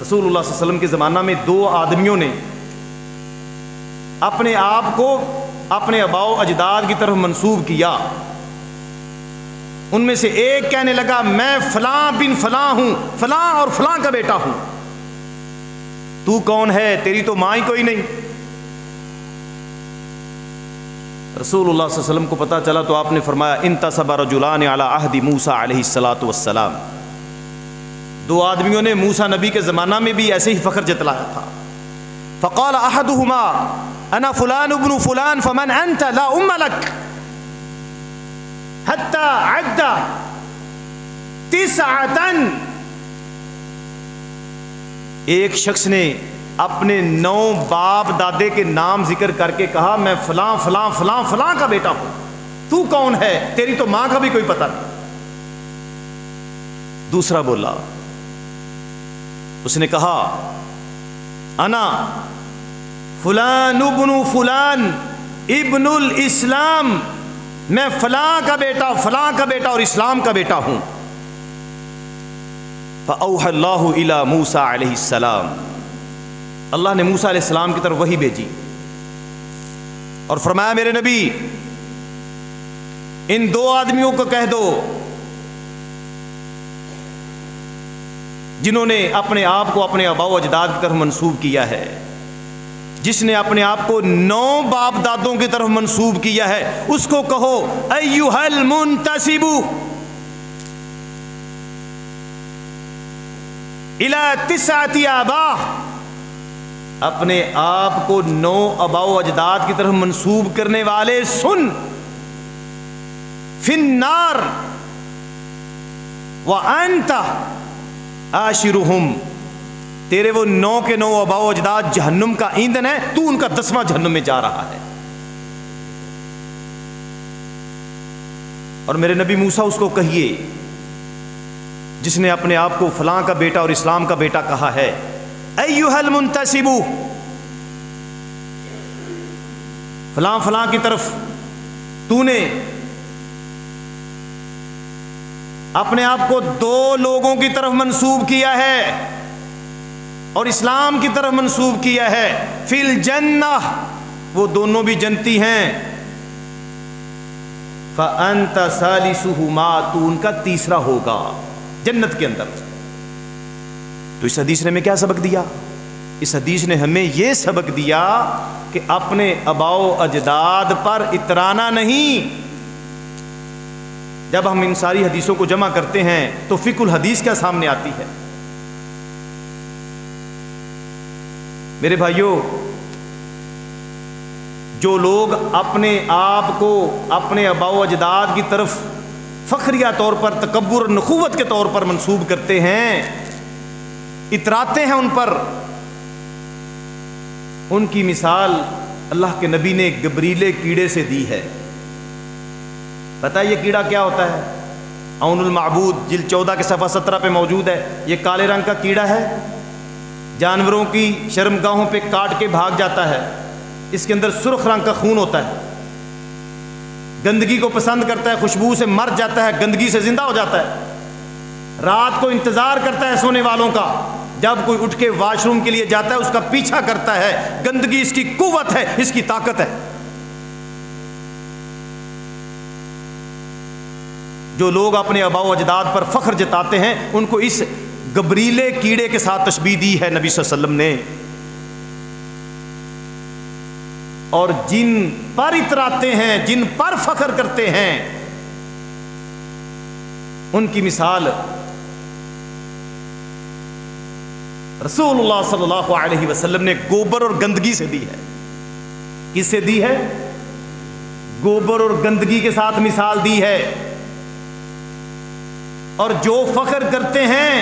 رسول اللہ صلی اللہ علیہ وسلم کے زمانہ میں 2 آدمیوں نے اپنے آپ کو اپنے آباء و اجداد کی طرف منسوب کیا۔ ان میں سے ایک کہنے لگا میں فلاں بن فلاں ہوں، فلاں اور فلاں کا بیٹا ہوں۔ تو کون ہے؟ تیری تو ماں ہی کوئی نہیں۔ رسول اللہ صلی اللہ علیہ وسلم کو پتہ چلا تو آپ نے فرمایا انتصب رجلان علی عہد موسیٰ علیہ السلام، 2 آدمیوں نے موسیٰ نبی کے زمانہ میں بھی ایسے ہی فخر جتلایا تھا۔ فقال احدهما انا فلان ابن فلان فمن انت لا ام لك، حتی عد 9۔ ایک شخص نے اپنے 9 باپ دادے کے نام ذکر کر کے کہا میں فلاں فلاں فلاں فلاں کا بیٹا ہوں۔ تو کون ہے؟ تیری تو ماں کا بھی کوئی پتہ نہیں۔ دوسرا بولا اس نے کہا انا فلان ابن فلان ابن الاسلام، میں فلاں کا بیٹا فلاں کا بیٹا اور اسلام کا بیٹا ہوں۔ فأوحى اللہ الی موسیٰ علیہ السلام، اللہ نے موسیٰ علیہ السلام کی طرف وحی بھیجی اور فرمایا میرے نبی ان دو آدمیوں کو کہہ دو جنہوں نے اپنے آپ کو اپنے آباء و اجداد کی طرف منسوب کیا ہے، جس نے اپنے آپ کو 9 باپ دادوں کی طرف منسوب کیا ہے، اس کو کہو ایھا المنتسب الی 9 آباء، اپنے آپ کو 9 آباء و اجداد کی طرف منسوب کرنے والے سن، فی النار وانت عاشرہم، تیرے وہ 9 کے 9 آباء و اجداد جہنم کا ایندھن ہے، تو ان کا 10واں جہنم میں جا رہا ہے۔ اور میرے نبی موسیٰ اس کو کہیے جس نے اپنے آپ کو فلاں کا بیٹا اور اسلام کا بیٹا کہا ہے، ایھا المنتسب، فلاں فلاں کی طرف تو نے اپنے آپ کو 2 لوگوں کی طرف منسوب کیا ہے اور اسلام کی طرف منسوب کیا ہے، فی الجنہ، وہ دونوں بھی جنتی ہیں، فانت ثالثہما، تو ان کا تیسرا ہوگا جنت کے اندر۔ تو اس حدیث نے ہمیں کیا سبق دیا؟ اس حدیث نے ہمیں یہ سبق دیا کہ اپنے آباء و اجداد پر اترانا نہیں۔ جب ہم ان ساری حدیثوں کو جمع کرتے ہیں تو فقہ الحدیث کیا سامنے آتی ہے؟ میرے بھائیوں، جو لوگ اپنے آپ کو اپنے آباء و اجداد کی طرف فخریہ طور پر، تکبر اور نخوت کے طور پر منسوب کرتے ہیں، اتراتے ہیں ان پر، ان کی مثال اللہ کے نبی نے گبریلے کیڑے سے دی ہے۔ پتہ ہے یہ کیڑا کیا ہوتا ہے؟ عون المعبود جلد 14 کے صفحہ 17 پہ موجود ہے۔ یہ کالے رنگ کا کیڑا ہے، جانوروں کی شرمگاہوں پہ کاٹ کے بھاگ جاتا ہے، اس کے اندر سرخ رنگ کا خون ہوتا ہے، گندگی کو پسند کرتا ہے، خوشبو سے مر جاتا ہے، گندگی سے زندہ ہو جاتا ہے، رات کو انتظار کرتا ہے سونے والوں کا، جب کوئی اٹھ کے واش روم کے لیے جاتا ہے اس کا پیچھا کرتا ہے، گندگی اس کی قوت ہے، اس کی طاقت ہے۔ جو لوگ اپنے آباء و اجداد پر فخر جتاتے ہیں ان کو اس گبریلے کیڑے کے ساتھ تشبیہ دی ہے نبی صلی اللہ علیہ وسلم نے۔ اور جن پر اتراتے ہیں، جن پر فخر کرتے ہیں، ان کی مثال رسول اللہ صلی اللہ علیہ وسلم نے گوبر اور گندگی سے دی ہے۔ کس سے دی ہے؟ گوبر اور گندگی کے ساتھ مثال دی ہے۔ اور جو فخر کرتے ہیں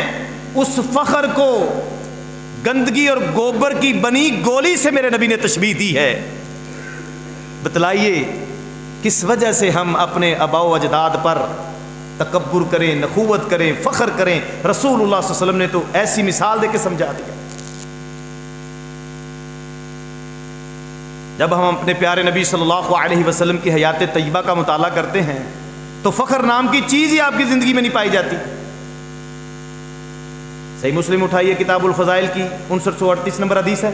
اس فخر کو گندگی اور گوبر کی بنی گولی سے میرے نبی نے تشبیہ دی ہے۔ بتلائیے کس وجہ سے ہم اپنے آباء و اجداد پر تکبر کریں، نخوت کریں، فخر کریں؟ رسول اللہ صلی اللہ علیہ وسلم نے تو ایسی مثال دے کے سمجھا دیا۔ جب ہم اپنے پیارے نبی صلی اللہ علیہ وسلم کی حیات طیبہ کا مطالعہ کرتے ہیں تو فخر نام کی چیز ہی آپ کی زندگی میں نہیں پائی جاتی۔ صحیح مسلم اٹھائیے، کتاب الفضائل کی 5938 نمبر حدیث ہے،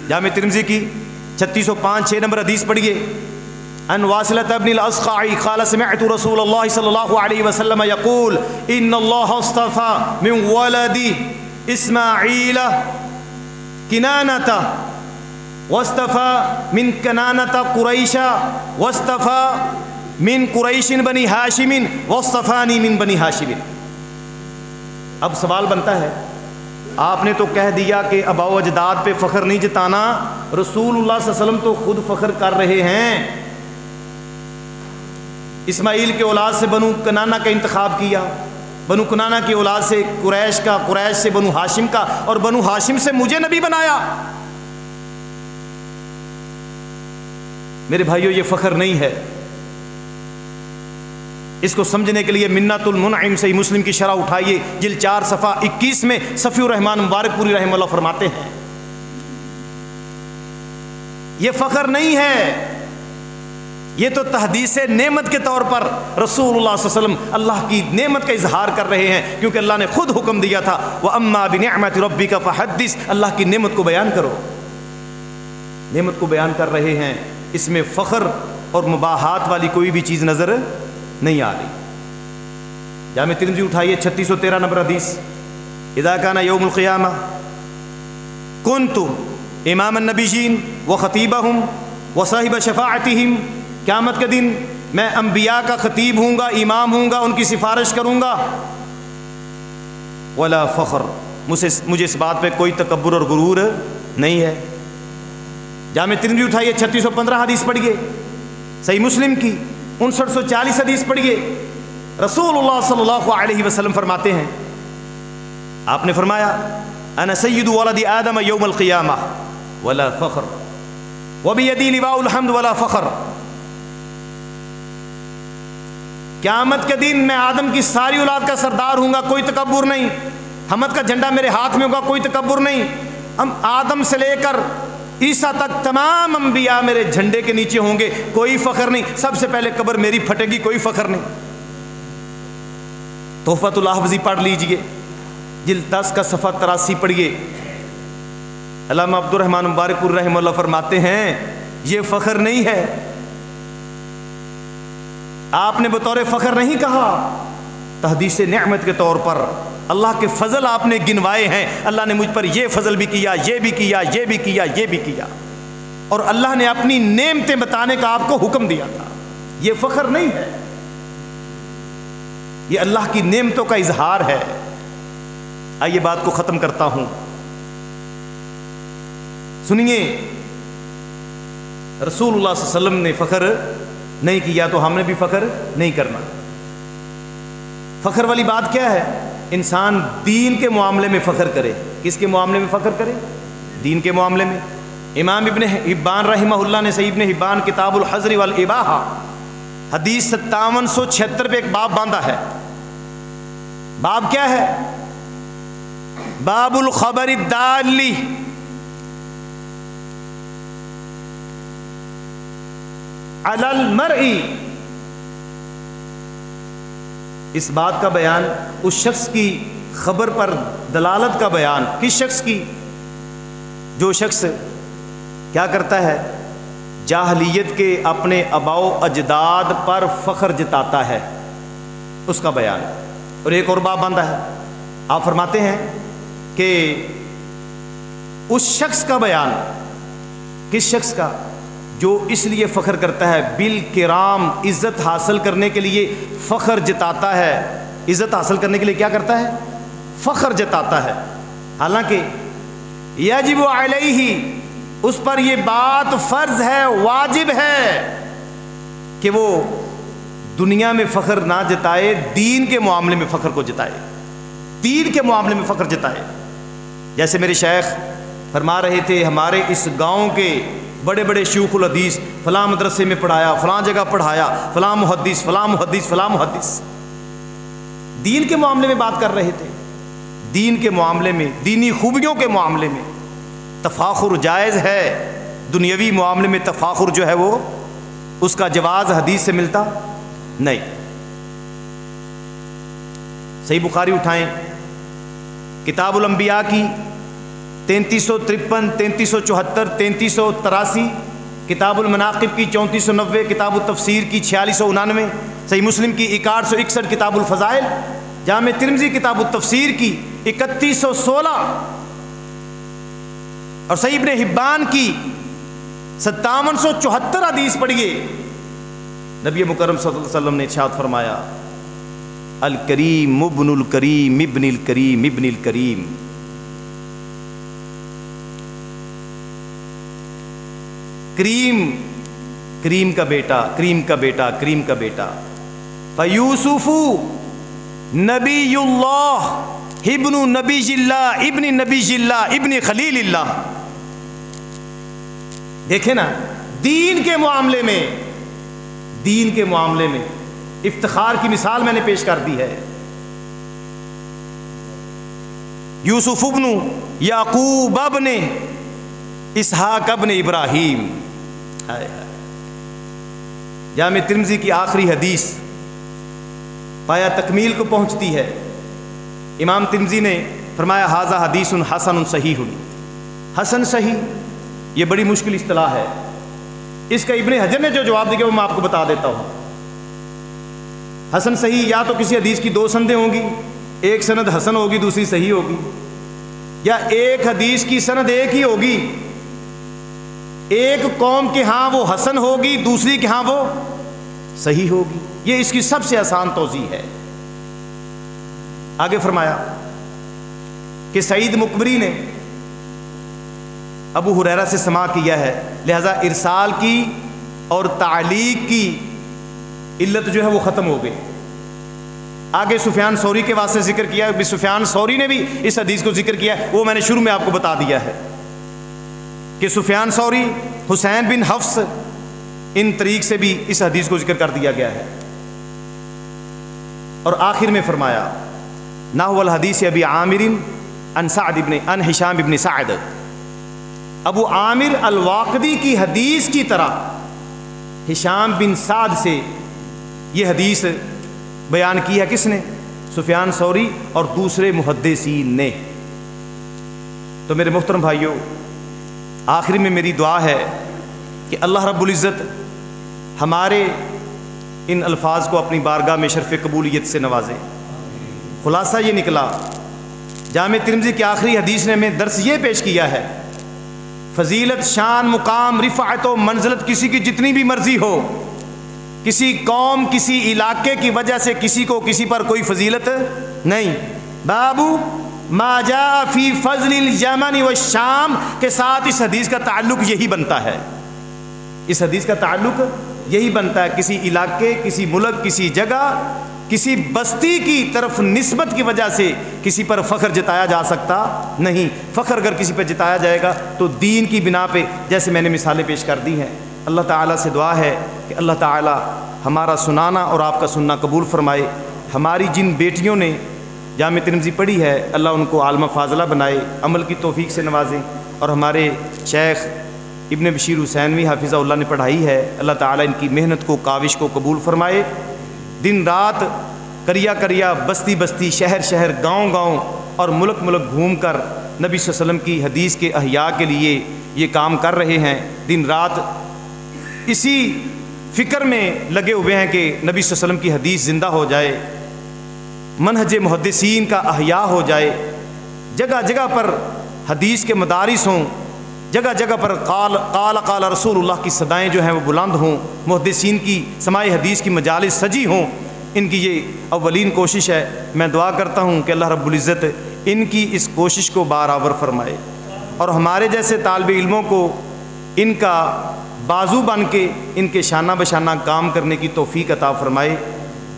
جامع ترمذی کی 3605 6 نمبر حدیث پڑھیے۔ ان واصلة ابن الأصقع قال سمعت رسول الله صلى الله عليه وسلم يقول ان الله اصطفى من ولد اسماعيل كنانة واصطفى من كنانة قريش واصطفى من قریش بنی ہاشم واصطفانی من بنی ہاشم۔ اب سوال بنتا ہے، آپ نے تو کہہ دیا کہ آباء و اجداد پہ فخر نہیں جتانا، رسول اللہ صلی اللہ علیہ وسلم تو خود فخر کر رہے ہیں۔ اسماعیل کے اولاد سے بنو کنانہ کا انتخاب کیا، بنو کنانہ کی اولاد سے قریش کا، قریش سے بنو ہاشم کا، اور بنو ہاشم سے مجھے نبی بنایا۔ میرے بھائیو یہ فخر نہیں ہے، اس کو سمجھنے کے لیے منت المنعم صحیح مسلم کی شرح اٹھائیے، جلد 4 صفحہ 21 میں صفی الرحمن مبارک پوری رحمہ اللہ فرماتے ہیں یہ فخر نہیں ہے، یہ تو تحدیث نعمت کے طور پر رسول اللہ صلی اللہ علیہ وسلم اللہ کی نعمت کا اظہار کر رہے ہیں، کیونکہ اللہ نے خود حکم دیا تھا وَأَمَّا بِنِعْمَةِ رَبِّكَ فَحَدِّثْ، اللہ کی نعمت کو بیان کرو، نعمت کو بیان کر رہے ہیں، اس میں فخر اور مباحات والی کوئی بھی چیز نظر نہیں آ رہی۔ جامع ترمذی اٹھائیے 3613 نمبر حدیث، اذا کان یوم القیامہ کنت امام النبیین وخطیبہم وصاحب شفاعتہم، قیامت کے دن میں انبیاء کا خطیب ہوں گا، امام ہوں گا، ان کی سفارش کروں گا، ولا فخر، مجھے اس بات پہ کوئی تکبر اور غرور نہیں ہے۔ جامع ترمذی اٹھائیے 3615 حدیث پڑھیے، صحیح مسلم کی 5940 حدیث پڑھیے، رسول اللہ صلی اللہ علیہ وسلم فرماتے ہیں، آپ نے فرمایا انا سید ولد آدم یوم القیامہ ولا فخر وبیدی لواء الحمد ولا فخر، قیامت کے دن میں آدم کی ساری اولاد کا سردار ہوں گا، کوئی تکبر نہیں، حمد کا جھنڈا میرے ہاتھ میں ہوگا، کوئی تکبر نہیں، ہم آدم سے لے کر عیسیٰ تک تمام انبیاء میرے جھنڈے کے نیچے ہوں گے، کوئی فخر نہیں، سب سے پہلے قبر میری پھٹے گی، کوئی فخر نہیں۔ تحفۃ الاحوذی پڑھ لیجئے، جلد 10 کا صفحہ 83 پڑھیے، علامہ عبد الرحمن مبارک پور رحمہ اللہ فرماتے ہیں یہ فخر نہیں ہے، آپ نے بطور فخر نہیں کہا، تحدیث نعمت کے طور پر اللہ کے فضل آپ نے گنوائے ہیں، اللہ نے مجھ پر یہ فضل بھی کیا، یہ بھی کیا، یہ بھی کیا، یہ بھی کیا، اور اللہ نے اپنی نعمتیں بتانے کا آپ کو حکم دیا تھا، یہ فخر نہیں ہے، یہ اللہ کی نعمتوں کا اظہار ہے۔ آئیے بات کو ختم کرتا ہوں، سنیے، رسول اللہ صلی اللہ علیہ وسلم نے فخر نہیں کیا تو ہم نے بھی فخر نہیں کرنا۔ فخر والی بات کیا ہے؟ انسان دین کے معاملے میں فخر کرے۔ کس کے معاملے میں فخر کرے؟ دین کے معاملے میں۔ امام ابن حبان رحمہ اللہ نے صحیح ابن حبان کتاب الحظر والاباحہ حدیث 5776 پہ ایک باب باندھا ہے۔ باب کیا ہے؟ باب الخبر الدالی علی المرء، اس بات کا بیان، اس شخص کی خبر پر دلالت کا بیان، کس شخص کی؟ جو شخص کیا کرتا ہے؟ جاہلیت کے اپنے آباء و اجداد پر فخر جتاتا ہے، اس کا بیان۔ اور ایک اور باب باندھا ہے، آپ فرماتے ہیں کہ اس شخص کا بیان، کس شخص کا؟ جو اس لیے فخر کرتا ہے بالکرام، عزت حاصل کرنے کے لیے فخر جتاتا ہے، عزت حاصل کرنے کے لیے کیا کرتا ہے؟ فخر جتاتا ہے، حالانکہ یجب علیہ، اس پر یہ بات فرض ہے، واجب ہے کہ وہ دنیا میں فخر نہ جتائے، دین کے معاملے میں فخر کو جتائے، دین کے معاملے میں فخر جتائے۔ جیسے میرے شیخ فرما رہے تھے، ہمارے اس گاؤں کے بڑے بڑے شیوخ الحدیث فلاں مدرسے میں پڑھایا، فلاں جگہ پڑھایا، فلاں محدث، فلاں محدث، فلاں محدث، دین کے معاملے میں بات کر رہے تھے۔ دین کے معاملے میں، دینی خوبیوں کے معاملے میں تفاخر جائز ہے، دنیاوی معاملے میں تفاخر جو ہے وہ اس کا جواز حدیث سے ملتا نہیں۔ صحیح بخاری اٹھائیں، کتاب الانبیاء کی 3353، 3374، 3383، کتاب المناقب کی 3490، کتاب التفسیر کی 4699، صحیح مسلم کی 6161، کتاب الفضائل، جامع ترمذی کتاب التفسیر کی 3116، اور صحیح ابن حبان کی 5774 حدیث پڑھیے۔ نبی مکرم صلی اللہ علیہ وسلم نے ارشاد فرمایا الکریم ابن الکریم ابن الکریم ابن الکریم، کریم، کریم کا بیٹا، کریم کا بیٹا، کریم کا بیٹا، فیوسف نبی اللہ ابن نبی اللہ ابن نبی اللہ ابن خلیل اللہ۔ دیکھیں نا، دین کے معاملے میں، دین کے معاملے میں افتخار کی مثال میں نے پیش کر دی ہے۔ یوسف ابن یعقوب ابن اسحاق ابن ابراہیم۔ جامع ترمذی کی آخری حدیث پایا تکمیل کو پہنچتی ہے۔ امام ترمذی نے فرمایا ھذا حدیث حسن صحیح۔ حسن صحیح یہ بڑی مشکل اصطلاح ہے، اس کا ابن حجر نے جو جواب دیا وہ میں آپ کو بتا دیتا ہوں۔ حسن صحیح یا تو کسی حدیث کی دو سندیں ہوں گی، ایک سند حسن ہوگی دوسری صحیح ہوگی، یا ایک حدیث کی سند ایک ہی ہوگی، ایک قوم کے ہاں وہ حسن ہوگی دوسری کے ہاں وہ صحیح ہوگی۔ یہ اس کی سب سے آسان توضیح ہے۔ آگے فرمایا کہ سعید مقبری نے ابو ہریرہ سے سماع کیا ہے، لہذا ارسال کی اور تعلیق کی علت جو ہے وہ ختم ہو گئی۔ آگے سفیان ثوری کے واسطے ذکر کیا، سفیان ثوری نے بھی اس حدیث کو ذکر کیا، وہ میں نے شروع میں آپ کو بتا دیا ہے کہ سفیان ثوری، حسین بن حفص، ان طریق سے بھی اس حدیث کو ذکر کر دیا گیا ہے۔ اور آخر میں فرمایا نحو الحدیث ابی عامر عن ہشام بن سعد، ابو عامر الواقدی کی حدیث کی طرح ہشام بن سعد سے یہ حدیث بیان کی ہے۔ کس نے؟ سفیان ثوری اور دوسرے محدثین نے۔ تو میرے محترم بھائیوں، آخری میں میری دعا ہے کہ اللہ رب العزت ہمارے ان الفاظ کو اپنی بارگاہ میں شرف قبولیت سے نوازے۔ خلاصہ یہ نکلا، جامع ترمذی کی آخری حدیث نے ہمیں درس یہ پیش کیا ہے، فضیلت، شان، مقام، رفعت و منزلت کسی کی جتنی بھی مرضی ہو، کسی قوم، کسی علاقے کی وجہ سے کسی کو کسی پر کوئی فضیلت نہیں۔ بابو ما جاء فی فضل الیمن والشام کے ساتھ اس حدیث کا تعلق یہی بنتا ہے، اس حدیث کا تعلق یہی بنتا ہے۔ کسی علاقے، کسی ملک، کسی جگہ، کسی بستی کی طرف نسبت کی وجہ سے کسی پر فخر جتایا جا سکتا نہیں۔ فخر اگر کسی پر جتایا جائے گا تو دین کی بنا پہ، جیسے میں نے مثالیں پیش کر دی ہیں۔ اللہ تعالیٰ سے دعا ہے کہ اللہ تعالیٰ ہمارا سنانا اور آپ کا سننا قبول فرمائے۔ ہماری جن بیٹیوں نے جامع ترمذی پڑھی ہے، اللہ ان کو عالمہ فاضلہ بنائے، عمل کی توفیق سے نوازے۔ اور ہمارے شیخ ابن بشیر حسینوی حافظہ اللہ نے پڑھائی ہے، اللہ تعالیٰ ان کی محنت کو، کاوش کو قبول فرمائے۔ دن رات کریا کریا، بستی بستی، شہر شہر، گاؤں گاؤں اور ملک ملک گھوم کر نبی صلی اللہ علیہ وسلم کی حدیث کے احیاء کے لیے یہ کام کر رہے ہیں۔ دن رات اسی فکر میں لگے ہوئے ہیں کہ نبی صلی اللہ علیہ وسلم کی حدیث زندہ ہو جائے، منہج محدثین کا احیاء ہو جائے، جگہ جگہ پر حدیث کے مدارس ہوں، جگہ جگہ پر قال رسول اللہ کی صدائیں جو ہیں وہ بلند ہوں، محدثین کی سماع حدیث کی مجالس سجی ہوں۔ ان کی یہ اولین کوشش ہے۔ میں دعا کرتا ہوں کہ اللہ رب العزت ان کی اس کوشش کو بارآور فرمائے اور ہمارے جیسے طالب علموں کو ان کا بازو بن کے ان کے شانہ بشانہ کام کرنے کی توفیق عطا فرمائے۔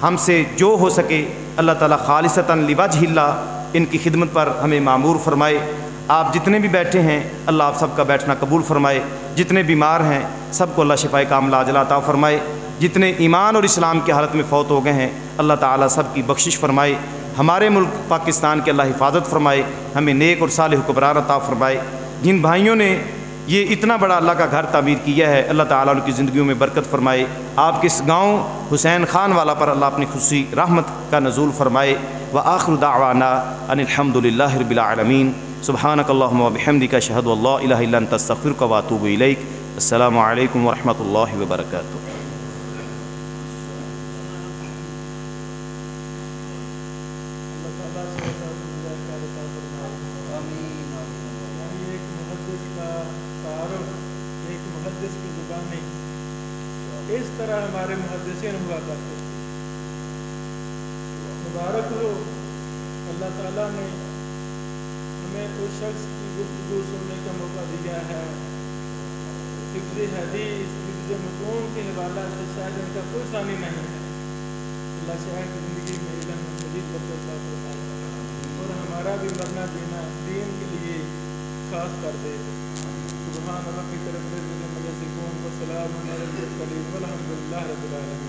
ہم سے جو ہو سکے اللہ تعالیٰ خالصتاً لوجہ اللہ ان کی خدمت پر ہمیں معمور فرمائے۔ آپ جتنے بھی بیٹھے ہیں اللہ آپ سب کا بیٹھنا قبول فرمائے، جتنے بیمار ہیں سب کو اللہ شفائے کاملہ عاجلہ عطا فرمائے، جتنے ایمان اور اسلام کی حالت میں فوت ہو گئے ہیں اللہ تعالیٰ سب کی بخشش فرمائے، ہمارے ملک پاکستان کے اللہ حفاظت فرمائے، ہمیں نیک اور صالح حکمران عطا فرمائے۔ جن بھائیوں نے یہ اتنا بڑا اللہ کا گھر تعمیر کیا ہے اللہ تعالیٰ ان کی زندگیوں میں برکت فرمائے۔ آپ کے اس گاؤں حسین خان والا پر اللہ اپنی خصوصی رحمت کا نزول فرمائے۔ وآخر دعوانا ان الحمد للہ رب العالمین۔ سبحانک اللہم وبحمدک اشہد ان لا الہ الا انت استغفرک واتوب الیک۔ السلام علیکم ورحمۃ اللہ وبرکاتہ۔ اس طرح ہمارے محدثین ہوا کرتے تھے۔ مبارک ہو اللہ تعالیٰ نے ہمیں اس شخص کی گفتگو سننے کا موقع دیا ہے۔ حفظ حدیث، حفظ متون کے حوالہ سے شاید ان کا کوئی ثانی نہیں ہے۔ اللہ شاید کی زندگی میں علم مزید برکت عطا فرمائے اور ہمارا بھی مرنا جینا دین کے لیے خاص کر دے۔ سبحان ربک رب العزت عما یصفون وسلام علی المرسلین والحمد للہ رب العالمین۔